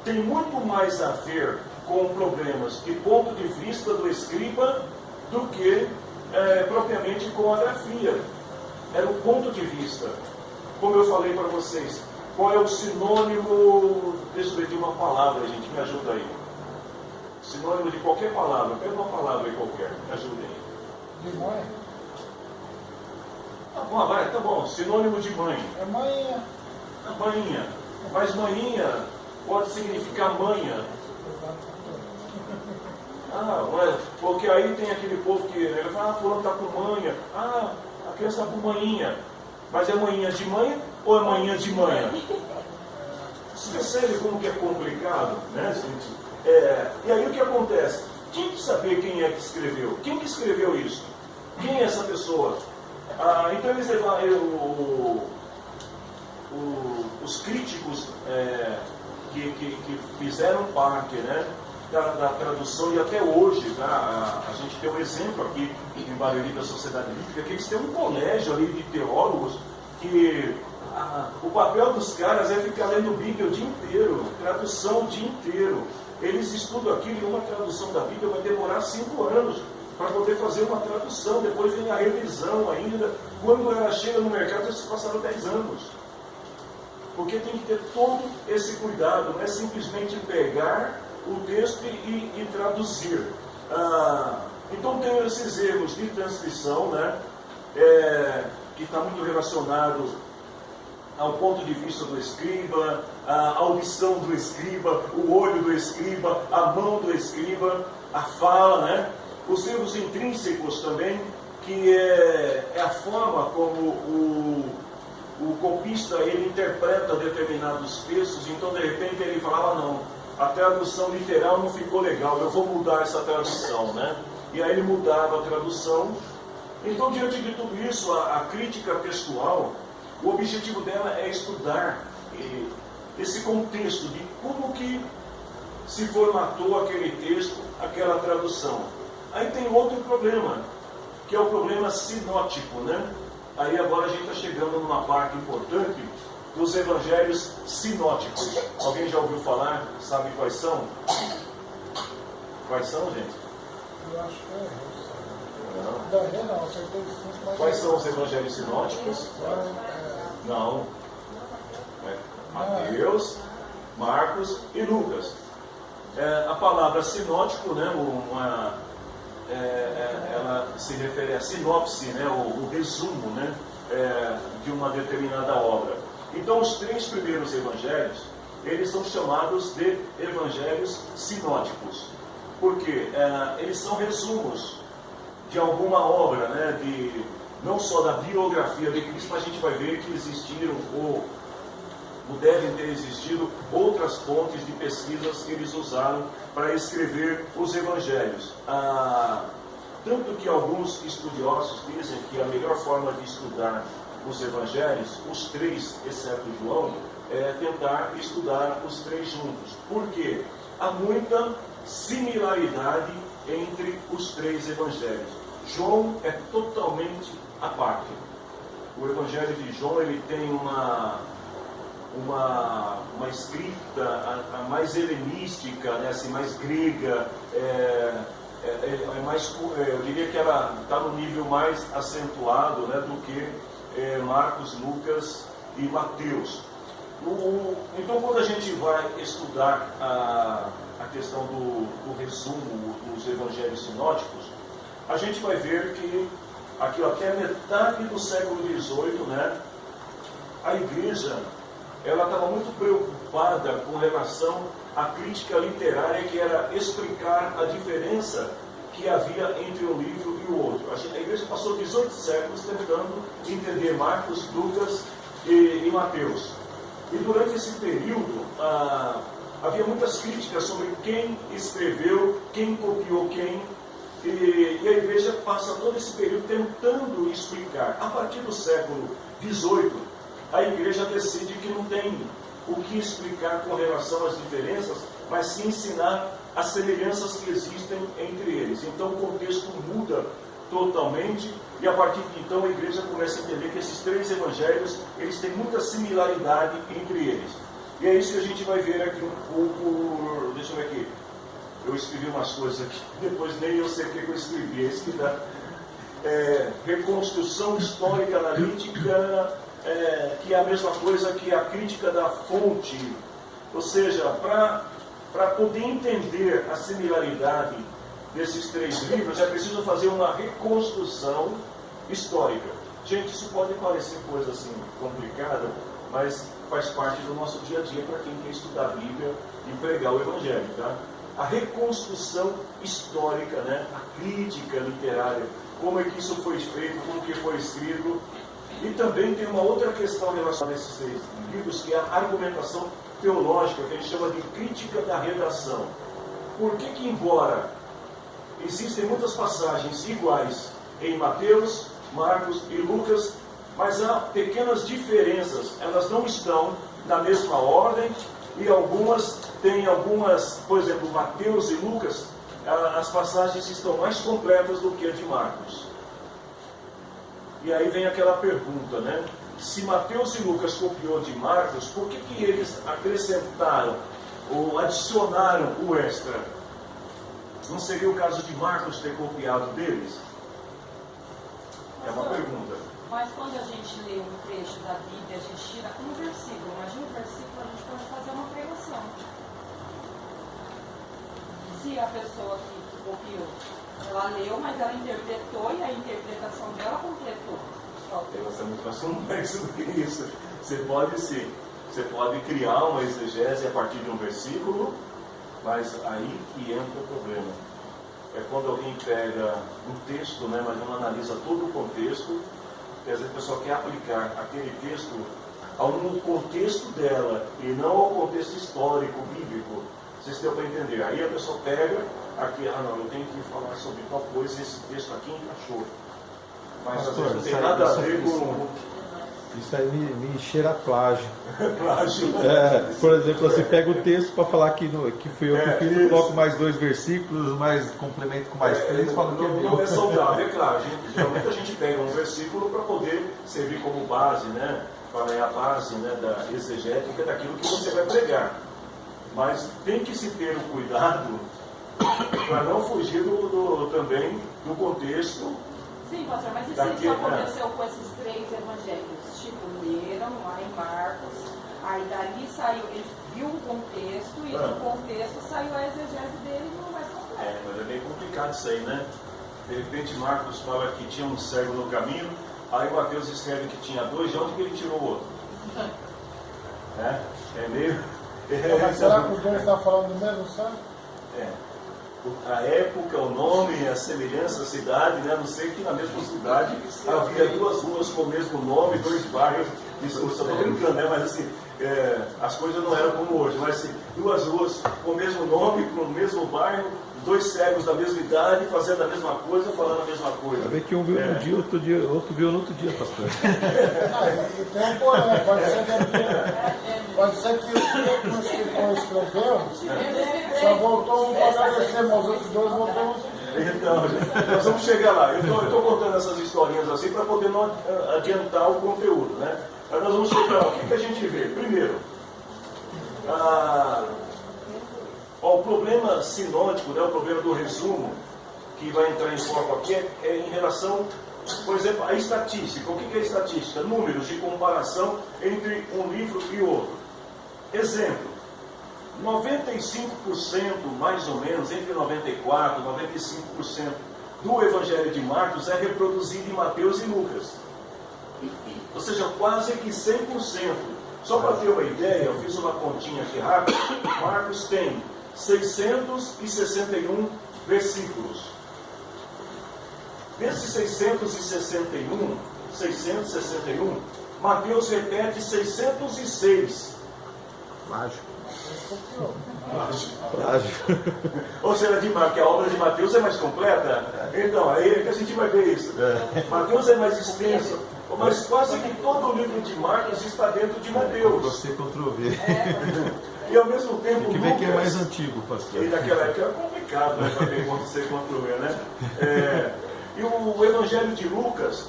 têm muito mais a ver com problemas de ponto de vista do escriba do que propriamente com a grafia. Era o ponto de vista. Como eu falei para vocês, qual é o sinônimo? Deixa eu ver de uma palavra, gente, me ajuda aí. Sinônimo de qualquer palavra, pega uma palavra aí qualquer, me ajuda aí. De mãe? Tá bom, vai, tá bom. Sinônimo de mãe. É manhinha. Manhinha. Mas manhinha pode significar manha. Porque aí tem aquele povo que ele fala, fulano está com manha. A criança está com manhinha. Mas é manhinha de mãe ou é manhinha de manha? Você percebe como que é complicado, né, gente? E aí o que acontece? Tinha que saber quem é que escreveu. Quem que escreveu isso? Quem é essa pessoa? Então eles levaram os críticos que fizeram parte, né, da tradução, e até hoje, tá, a gente tem um exemplo aqui em Barueri da Sociedade Bíblica, que eles têm um colégio ali de teólogos que o papel dos caras é ficar lendo Bíblia o dia inteiro, tradução o dia inteiro. Eles estudam aquilo, e uma tradução da Bíblia vai demorar 5 anos para poder fazer uma tradução, depois vem a revisão ainda. Quando ela chega no mercado, já se passaram 10 anos. Porque tem que ter todo esse cuidado, não é simplesmente pegar o texto e traduzir. Então tem esses erros de transcrição, né, que está muito relacionado ao ponto de vista do escriba, a audição do escriba, o olho do escriba, a mão do escriba, a fala, né? Os erros intrínsecos também, que é a forma como o copista ele interpreta determinados textos. Então, de repente, ele falava, não, a tradução literal não ficou legal, eu vou mudar essa tradução, né? E aí ele mudava a tradução. Então, diante de tudo isso, a crítica textual, o objetivo dela é estudar esse contexto de como que se formatou aquele texto, aquela tradução. Aí tem outro problema, que é o problema sinótico, né? Aí agora a gente está chegando numa parte importante dos evangelhos sinóticos. Alguém já ouviu falar? Sabe quais são? Quais são, gente? Eu acho que é. Não. Não, acertei sim, mas... Quais são os evangelhos sinóticos? Não. Mateus, Marcos e Lucas. A palavra sinótico, né, ela se refere a sinopse, né, o resumo, né, de uma determinada obra. Então, os 3 primeiros evangelhos, eles são chamados de evangelhos sinóticos. Por quê? Eles são resumos de alguma obra, né, não só da biografia de Cristo, mas a gente vai ver que existiram ou devem ter existido outras fontes de pesquisas que eles usaram para escrever os evangelhos. Tanto que alguns estudiosos dizem que a melhor forma de estudar os evangelhos, os 3, exceto João, é tentar estudar os 3 juntos. Por quê? Há muita similaridade entre os 3 evangelhos. João é totalmente à parte. O evangelho de João ele tem uma escrita a mais helenística, né, assim, mais grega, mais, eu diria que ela está no nível mais acentuado, né, do que Marcos, Lucas e Mateus. Então, quando a gente vai estudar a questão do resumo dos evangelhos sinóticos, a gente vai ver que aqui até a metade do século XVIII, né, a igreja ela estava muito preocupada com relação à crítica literária, que era explicar a diferença que havia entre um livro e o outro. A igreja passou 18 séculos tentando entender Marcos, Lucas e Mateus. E durante esse período, havia muitas críticas sobre quem escreveu, quem copiou quem, e a igreja passa todo esse período tentando explicar. A partir do século XVIII, a igreja decide que não tem o que explicar com relação às diferenças, mas sim ensinar as semelhanças que existem entre eles. Então o contexto muda totalmente, e a partir de então a igreja começa a entender que esses três evangelhos, eles têm muita similaridade entre eles. E é isso que a gente vai ver aqui um pouco. Deixa eu ver aqui. Eu escrevi umas coisas aqui, depois nem eu sei o que eu escrevi. É isso que dá. Reconstrução histórica analítica, que é a mesma coisa que a crítica da fonte. Ou seja, para poder entender a similaridade desses três livros, é preciso fazer uma reconstrução histórica. Gente, isso pode parecer coisa assim complicada, mas faz parte do nosso dia a dia para quem quer estudar a Bíblia e pregar o Evangelho, tá? A reconstrução histórica, né? A crítica literária, como é que isso foi feito, como que foi escrito. E também tem uma outra questão relacionada a esses três livros, que é a argumentação teológica, que a gente chama de crítica da redação. Por que embora existem muitas passagens iguais em Mateus, Marcos e Lucas, mas há pequenas diferenças, elas não estão na mesma ordem, e algumas, por exemplo, Mateus e Lucas, as passagens estão mais completas do que a de Marcos. E aí vem aquela pergunta, né? Se Mateus e Lucas copiou de Marcos, por que eles acrescentaram ou adicionaram o extra? Não seria o caso de Marcos ter copiado deles? É uma pergunta. Mas quando a gente lê um trecho da Bíblia, a gente tira um versículo. Imagina um versículo, a gente pode fazer uma pregação. Se a pessoa que copiou, ela leu, mas ela interpretou, e a interpretação dela completou. Essa é muito mais complexa do que isso. Você pode criar uma exegese a partir de um versículo, mas aí que entra o problema. É quando alguém pega um texto, né, mas não analisa todo o contexto, que às vezes a pessoa quer aplicar aquele texto ao contexto dela e não ao contexto histórico, bíblico. Vocês têm para entender. Aí a pessoa pega aqui, não, eu tenho que falar sobre tal coisa, esse texto aqui encaixou. Mas às vezes não tem nada a ver com... Isso aí me cheira a plágio. Plágio. Por exemplo, você pega o texto para falar que fui eu que fiz, coloco mais 2 versículos, mais complemento com mais 3, falo que é meu. Não é saudável, é claro. Geralmente a gente pega um versículo para poder servir como base, né? Para a base, né, da exegética daquilo que você vai pregar. Mas tem que se ter o cuidado para não fugir também do contexto. Sim, pastor, mas isso aconteceu com esses 3 evangelhos? Tipo, leram lá em Marcos, aí dali saiu, ele viu o contexto, e do contexto saiu a exegese dele e não mais completo. Mas é bem complicado isso aí, né? De repente Marcos fala que tinha um cego no caminho, aí Mateus escreve que tinha 2, de onde que ele tirou o outro? É meio... Mas será que os dois estão falando do mesmo cego? A época, o nome, a semelhança, a cidade, né? Não sei que na mesma cidade havia 2 ruas com o mesmo nome, 2 bairros. Isso eu estou brincando, né? Mas assim, as coisas não eram como hoje. Mas assim, 2 ruas com o mesmo nome, com o mesmo bairro, 2 cegos da mesma idade, fazendo a mesma coisa, falando a mesma coisa. Vai ver que um viu num dia, outro viu no outro dia, pastor. E tem um porém, pode ser que o que o escritor escreveu só voltou um para agradecer, mas os outros 2 voltaram. Então, nós vamos chegar lá. Eu estou contando essas historinhas assim para poder não adiantar o conteúdo, né? Mas nós vamos chegar lá. O que a gente vê? Primeiro, o problema sinótico, né, o problema do resumo, que vai entrar em foco aqui, é em relação, por exemplo, à estatística. O que é estatística? Números de comparação entre um livro e outro. Exemplo, 95% mais ou menos, entre 94% e 95% do Evangelho de Marcos é reproduzido em Mateus e Lucas. Ou seja, quase que 100%. Só para ter uma ideia, eu fiz uma continha aqui rápida. Marcos tem 661 versículos. Desses 661, Mateus repete 606. Mágico. Ou seja, que a obra de Mateus é mais completa? Então, aí é que a gente vai ver isso. Mateus é mais extenso, mas quase que todo o livro de Marcos está dentro de Mateus. Você controver. E ao mesmo tempo, Tem que ver quem é mais antigo, pastor. E naquela época era complicado, né, para ver quando você controver, né? E o Evangelho de Lucas,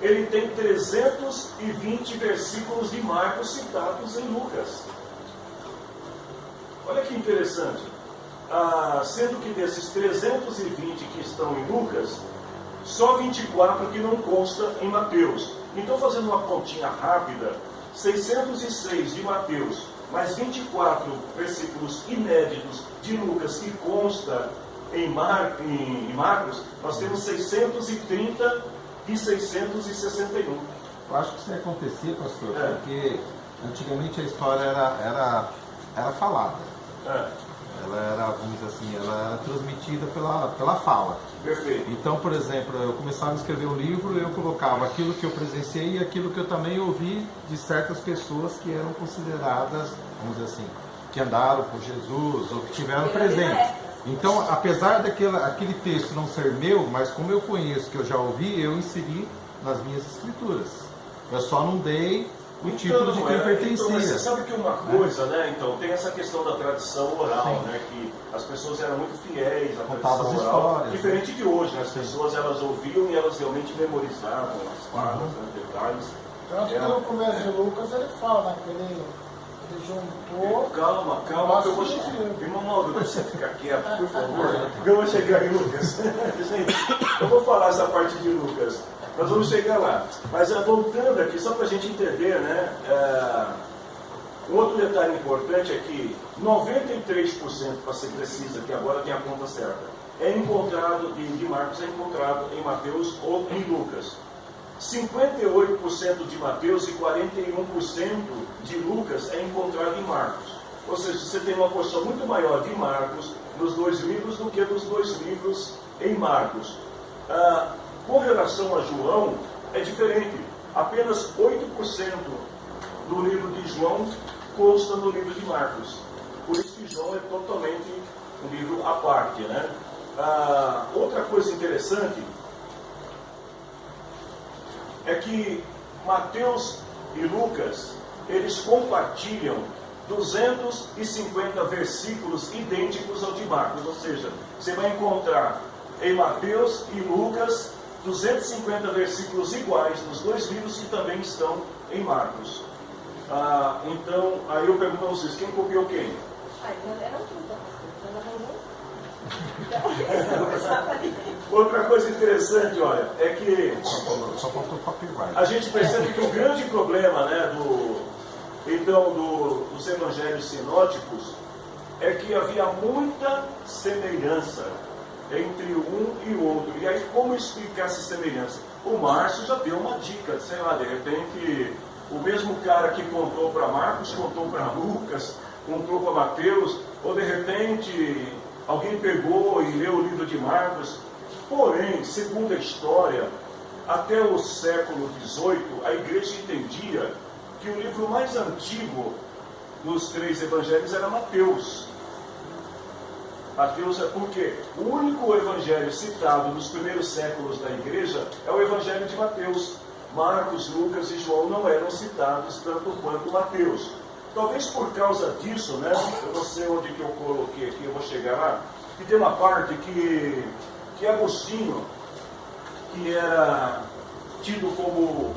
ele tem 320 versículos de Marcos citados em Lucas. Olha que interessante. Sendo que desses 320 que estão em Lucas, só 24 que não consta em Mateus. Então, fazendo uma continha rápida, 606 de Mateus, mais 24 versículos inéditos de Lucas que consta em Marcos, nós temos 630 e 661. Eu acho que isso ia acontecer, pastor, porque antigamente a história era falada. Ela era, vamos dizer assim, ela era transmitida pela fala. Perfeito. Então, por exemplo, eu começava a escrever um livro, eu colocava aquilo que eu presenciei e aquilo que eu também ouvi de certas pessoas que eram consideradas, vamos dizer assim, que andaram com Jesus ou que tiveram presente. Então, apesar aquele texto não ser meu, mas como eu conheço, que eu já ouvi, eu inseri nas minhas escrituras. Eu só não dei o título de quem pertencia. Então, mas você sabe que uma coisa, né? Então, tem essa questão da tradição oral, né? Que as pessoas eram muito fiéis à tradição oral. Histórias, diferente de hoje, né? As pessoas, elas ouviam e elas realmente memorizavam as falas, detalhes. Tanto que no começo de Lucas ele fala, né? Que ele juntou... Calma, que eu vou chegar. Irmão Mauro, você ficar quieto, por favor. Eu vou chegar em Lucas. Gente, eu vou falar essa parte de Lucas. Nós vamos chegar lá. Mas voltando aqui, só para a gente entender, né? Um outro detalhe importante é que 93%, para ser precisa, que agora tem a conta certa, é encontrado, de Marcos é encontrado em Mateus ou em Lucas. 58% de Mateus e 41% de Lucas é encontrado em Marcos. Ou seja, você tem uma porção muito maior de Marcos nos dois livros do que dos dois livros em Marcos. Com relação a João, é diferente. Apenas 8% do livro de João consta no livro de Marcos. Por isso que João é totalmente um livro à parte, né? Outra coisa interessante é que Mateus e Lucas, eles compartilham 250 versículos idênticos ao de Marcos. Ou seja, você vai encontrar em Mateus e Lucas 250 versículos iguais nos dois livros que também estão em Marcos. Então, aí eu pergunto a vocês, quem copiou quem? Outra coisa interessante, olha, é que só faltou copyright. A gente percebe que o grande problema, né, dos evangelhos sinóticos é que havia muita semelhança entre um e o outro. E aí, como explicar essa semelhança? O Márcio já deu uma dica, sei lá, de repente, o mesmo cara que contou para Marcos, contou para Lucas, contou para Mateus, ou de repente alguém pegou e leu o livro de Marcos. Porém, segundo a história, até o século XVIII, a igreja entendia que o livro mais antigo dos três evangelhos era Mateus. Mateus é porque o único evangelho citado nos primeiros séculos da igreja é o evangelho de Mateus. Marcos, Lucas e João não eram citados tanto quanto Mateus. Talvez por causa disso, né? Eu não sei onde que eu coloquei aqui, eu vou chegar lá. E tem uma parte que que Agostinho, que era tido como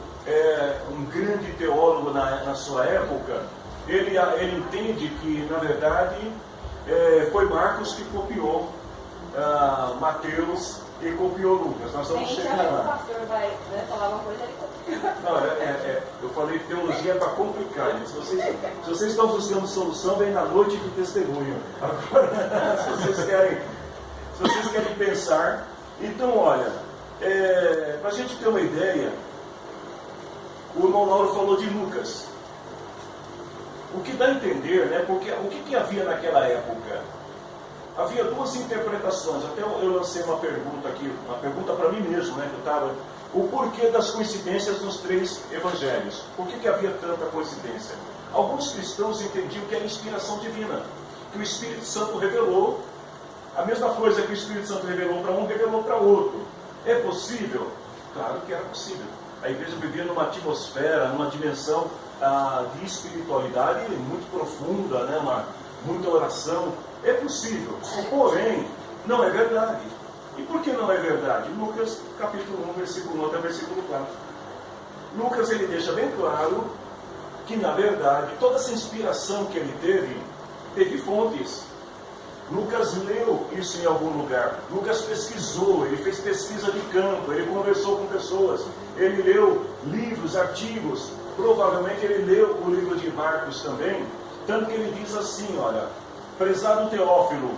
um grande teólogo na sua época, ele entende que, na verdade, foi Marcos que copiou Mateus e copiou Lucas. Nós vamos chegar lá. O pastor vai falar uma coisa, ele copia. Não, eu falei que teologia é para complicar. Se vocês estão buscando solução, vem na noite de testemunho. Agora, se vocês querem pensar, então, olha, para a gente ter uma ideia, o irmão Lauro falou de Lucas. O que dá a entender, né? Porque o que havia naquela época? Havia duas interpretações. Até eu lancei uma pergunta aqui, uma pergunta para mim mesmo, né? Que eu estava, o porquê das coincidências nos 3 evangelhos? Por que havia tanta coincidência? Alguns cristãos entendiam que era inspiração divina, que o Espírito Santo revelou a mesma coisa que o Espírito Santo revelou para um, revelou para outro. É possível? Claro que era possível. A igreja vivia numa atmosfera, numa dimensão de espiritualidade muito profunda, né? Muita oração. É possível, porém, não é verdade. E por que não é verdade? Lucas, capítulo 1, versículo 1 até versículo 4. Lucas, ele deixa bem claro que, na verdade, toda essa inspiração que ele teve fontes. Lucas leu isso em algum lugar. Lucas pesquisou, ele fez pesquisa de campo, ele conversou com pessoas, ele leu livros, artigos. Provavelmente ele leu o livro de Marcos também. Tanto que ele diz assim, olha, prezado Teófilo,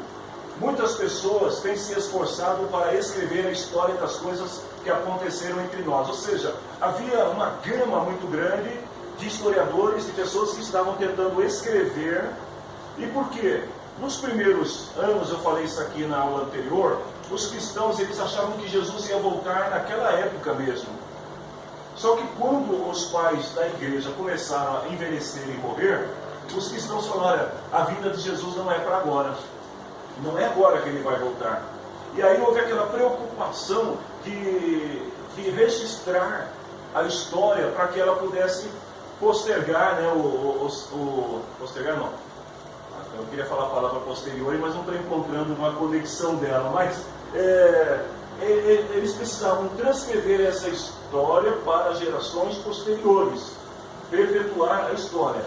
muitas pessoas têm se esforçado para escrever a história das coisas que aconteceram entre nós. Ou seja, havia uma gama muito grande de historiadores, de pessoas que estavam tentando escrever. E por quê? Nos primeiros anos, eu falei isso aqui na aula anterior, os cristãos eles achavam que Jesus ia voltar naquela época mesmo. Só que quando os pais da igreja começaram a envelhecer e morrer, os cristãos falaram, olha, a vinda de Jesus não é para agora. Não é agora que ele vai voltar. E aí houve aquela preocupação de registrar a história para que ela pudesse postergar, né, postergar não. Eu queria falar a palavra posterior, mas não estou encontrando uma conexão dela. Mas eles precisavam transcrever essa história para gerações posteriores, perpetuar a história.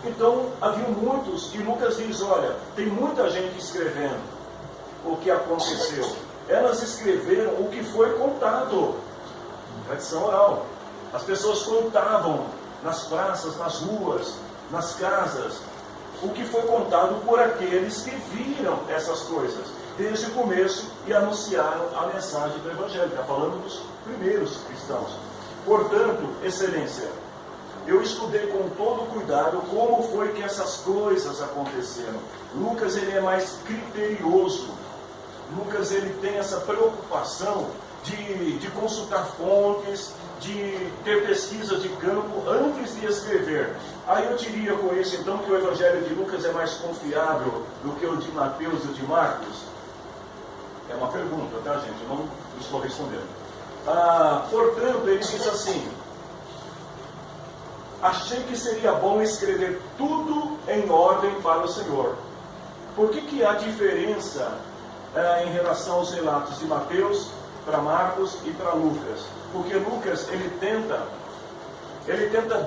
Então, havia muitos, e Lucas diz, olha, tem muita gente escrevendo o que aconteceu. Elas escreveram o que foi contado, tradição oral. As pessoas contavam nas praças, nas ruas, nas casas, o que foi contado por aqueles que viram essas coisas desde o começo e anunciaram a mensagem do Evangelho. Está falando dos primeiros cristãos. Portanto, excelência, eu estudei com todo cuidado como foi que essas coisas aconteceram. Lucas, ele é mais criterioso. Lucas, ele tem essa preocupação de consultar fontes, de ter pesquisa de campo antes de escrever. Aí eu diria com isso, então, que o Evangelho de Lucas é mais confiável do que o de Mateus e o de Marcos? É uma pergunta, tá, gente? Eu não estou respondendo. Portanto, ele diz assim, achei que seria bom escrever tudo em ordem para o Senhor. Por que há diferença em relação aos relatos de Mateus para Marcos e para Lucas? Porque Lucas, ele tenta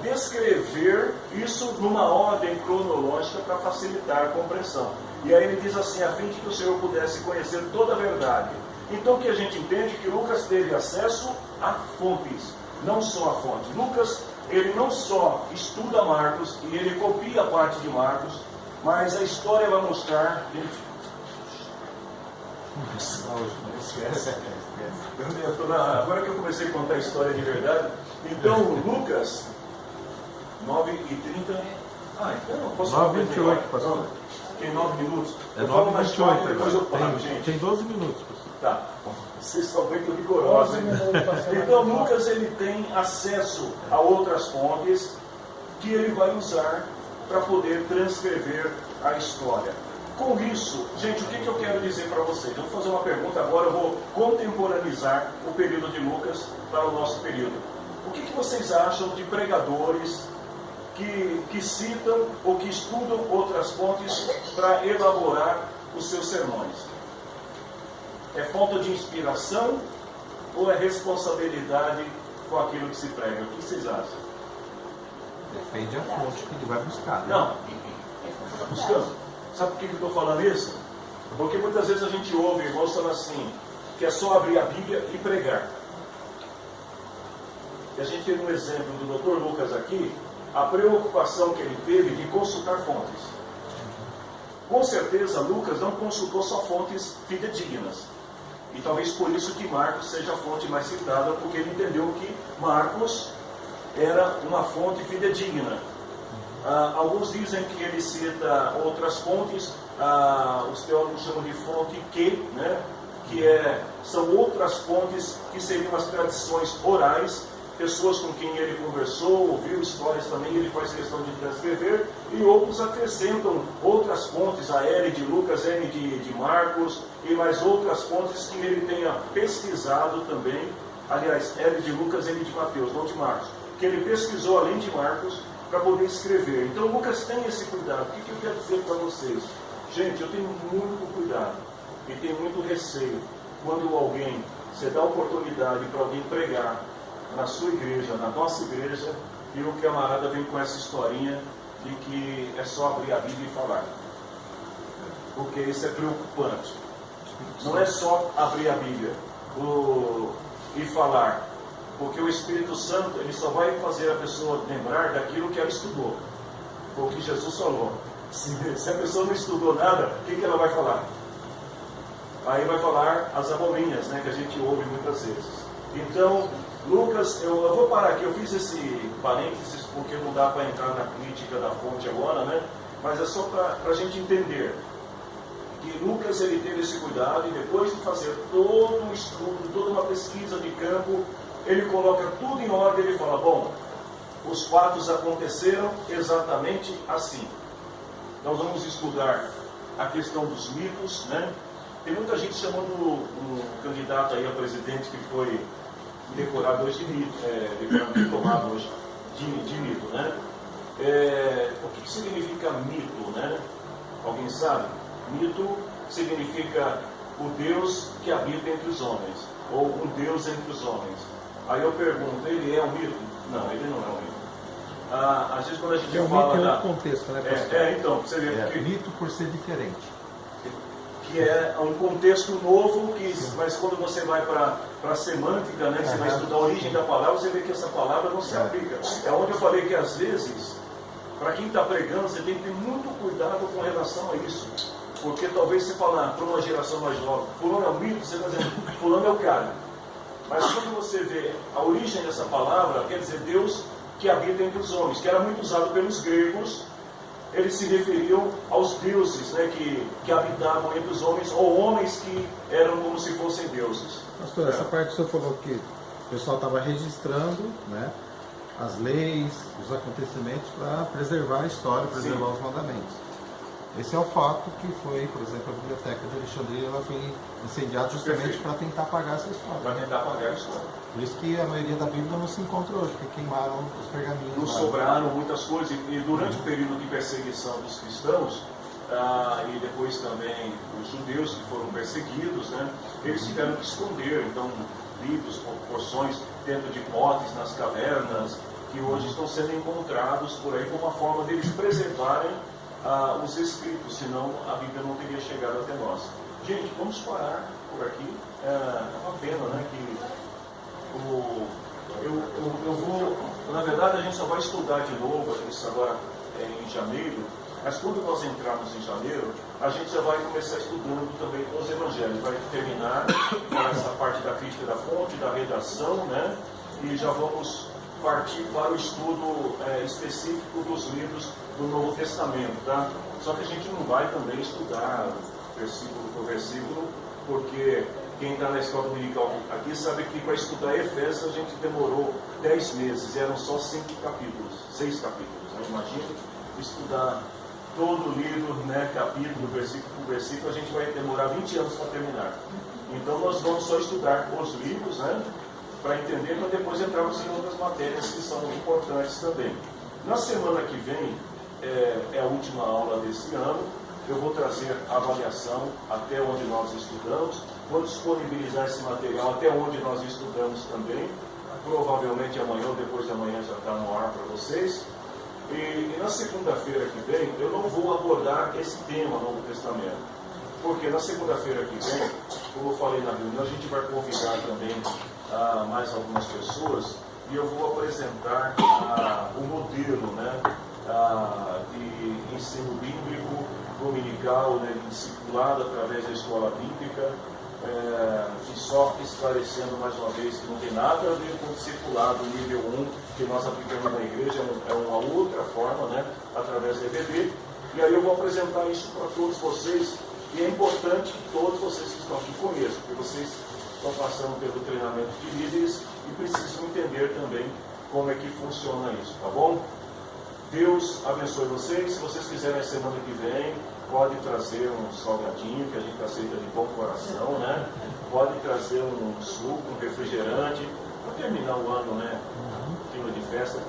descrever isso numa ordem cronológica para facilitar a compreensão. E aí ele diz assim, a fim de que o Senhor pudesse conhecer toda a verdade. Então que a gente entende que Lucas teve acesso a fontes, não só a fonte. Lucas, ele não só estuda Marcos e ele copia a parte de Marcos, mas a história vai mostrar... Agora que eu comecei a contar a história de verdade, então Lucas 9h30. Então eu posso 9h28, pastor. Tem 9 minutos. É 9h28, depois eu paro, gente. Tem 12 minutos, pastor. Tá. Vocês são muito rigorosos. Então Lucas, ele tem acesso a outras fontes que ele vai usar para poder transcrever a história. Com isso, gente, o que eu quero dizer para vocês? Eu vou fazer uma pergunta agora, eu vou contemporaneizar o período de Lucas para o nosso período. O que vocês acham de pregadores que citam ou que estudam outras fontes para elaborar os seus sermões? É falta de inspiração ou é responsabilidade com aquilo que se prega? O que vocês acham? Depende da fonte que ele vai buscar. Né? Não, está buscando. Sabe por que eu estou falando isso? Porque muitas vezes a gente ouve irmãos falando assim, que é só abrir a Bíblia e pregar. E a gente teve um exemplo do Dr. Lucas aqui, a preocupação que ele teve de consultar fontes. Com certeza, Lucas não consultou só fontes fidedignas. E talvez por isso que Marcos seja a fonte mais citada, porque ele entendeu que Marcos era uma fonte fidedigna. Alguns dizem que ele cita outras fontes, os teólogos chamam de fonte Q, né? São outras fontes que seriam as tradições orais, pessoas com quem ele conversou, ouviu histórias também, ele faz questão de transcrever, e outros acrescentam outras fontes, a L de Lucas, N de Marcos, e mais outras fontes que ele tenha pesquisado também, aliás, L de Lucas, N de Mateus, não de Marcos, que ele pesquisou além de Marcos, para poder escrever. Então Lucas tem esse cuidado. O que eu quero dizer para vocês? Gente, eu tenho muito cuidado e tenho muito receio quando alguém, você dá oportunidade para alguém pregar na sua igreja, na nossa igreja, e o camarada vem com essa historinha de que é só abrir a Bíblia e falar. Porque isso é preocupante. Não é só abrir a Bíblia e falar. Porque o Espírito Santo, ele só vai fazer a pessoa lembrar daquilo que ela estudou. Foi o que Jesus falou. Se a pessoa não estudou nada, o que ela vai falar? Aí vai falar as abobrinhas, né, que a gente ouve muitas vezes. Então, Lucas, eu vou parar aqui, eu fiz esse parênteses porque não dá para entrar na crítica da fonte agora, né? Mas é só para a gente entender que Lucas ele teve esse cuidado e depois de fazer todo um estudo, toda uma pesquisa de campo, ele coloca tudo em ordem, ele fala, bom, os fatos aconteceram exatamente assim. Nós vamos estudar a questão dos mitos, né? Tem muita gente chamando um candidato aí a presidente que foi decorado hoje de mito, diplomado hoje de mito, né? O que significa mito, né? Alguém sabe? Mito significa o Deus que habita entre os homens, ou um Deus entre os homens. Aí eu pergunto, ele é um mito? Não, ele não é um mito. Às vezes quando a gente fala mito é outro contexto, né, pastor? Então, você vê que mito por ser diferente. Que é um contexto novo, mas quando você vai para a semântica, né, você vai estudar a origem da palavra, você vê que essa palavra não se aplica. É onde eu falei que às vezes, para quem está pregando, você tem que ter muito cuidado com relação a isso. Porque talvez você falar para uma geração mais nova, fulano é um mito, você está dizendo, fulano é o cara. Mas quando você vê a origem dessa palavra, quer dizer Deus que habita entre os homens, que era muito usado pelos gregos. Eles se referiam aos deuses, né, que habitavam entre os homens, ou homens que eram como se fossem deuses. Pastor, essa parte que o senhor falou que o pessoal estava registrando, né, as leis, os acontecimentos para preservar a história, preservar os mandamentos. Esse é o fato que foi, por exemplo, a biblioteca de Alexandria, ela foi incendiada justamente para tentar apagar essa história. Para tentar apagar a história. Por isso que a maioria da Bíblia não se encontra hoje, porque queimaram os pergaminhos. Não sobraram muitas coisas, e durante o período de perseguição dos cristãos, e depois também os judeus que foram perseguidos, né, eles tiveram que esconder, então, livros, porções dentro de potes, nas cavernas, que hoje estão sendo encontrados por aí como uma forma deles preservarem os escritos, senão a Bíblia não teria chegado até nós. Gente, vamos parar por aqui. É uma pena, né, que eu vou, na verdade a gente só vai estudar de novo isso agora em janeiro, mas quando nós entrarmos em janeiro, a gente já vai começar estudando também os evangelhos, vai terminar com essa parte da crítica da fonte, da redação, né, e já vamos partir para o estudo específico dos livros do Novo Testamento, tá? Só que a gente não vai também estudar versículo por versículo, porque quem está na escola dominical aqui sabe que para estudar Efésios a gente demorou 10 meses, eram só 6 capítulos, né? Imagina estudar todo o livro, né, capítulo, versículo por versículo, a gente vai demorar 20 anos para terminar. Então nós vamos só estudar os livros, né, para entender, para depois entrarmos em outras matérias que são importantes também. Na semana que vem, é a última aula desse ano, eu vou trazer a avaliação até onde nós estudamos, vou disponibilizar esse material até onde nós estudamos também. Provavelmente amanhã ou depois de amanhã já está no ar para vocês. E na segunda-feira que vem, eu não vou abordar esse tema Novo Testamento. Porque na segunda-feira que vem, como eu falei na reunião, a gente vai convidar também mais algumas pessoas e eu vou apresentar o modelo, né, de ensino bíblico dominical, né, discipulado através da escola bíblica, e só esclarecendo mais uma vez que não tem nada a ver com o discipulado nível 1 que nós aplicamos na igreja, é uma outra forma, né, através do EBD. E aí eu vou apresentar isso para todos vocês, e é importante que todos vocês que estão aqui conheçam, porque vocês estão passando pelo treinamento de líderes e precisam entender também como é que funciona isso, tá bom? Deus abençoe vocês. Se vocês quiserem a semana que vem, pode trazer um salgadinho, que a gente aceita de bom coração, né? Pode trazer um suco, um refrigerante, para terminar o ano, né? Um clima de festa.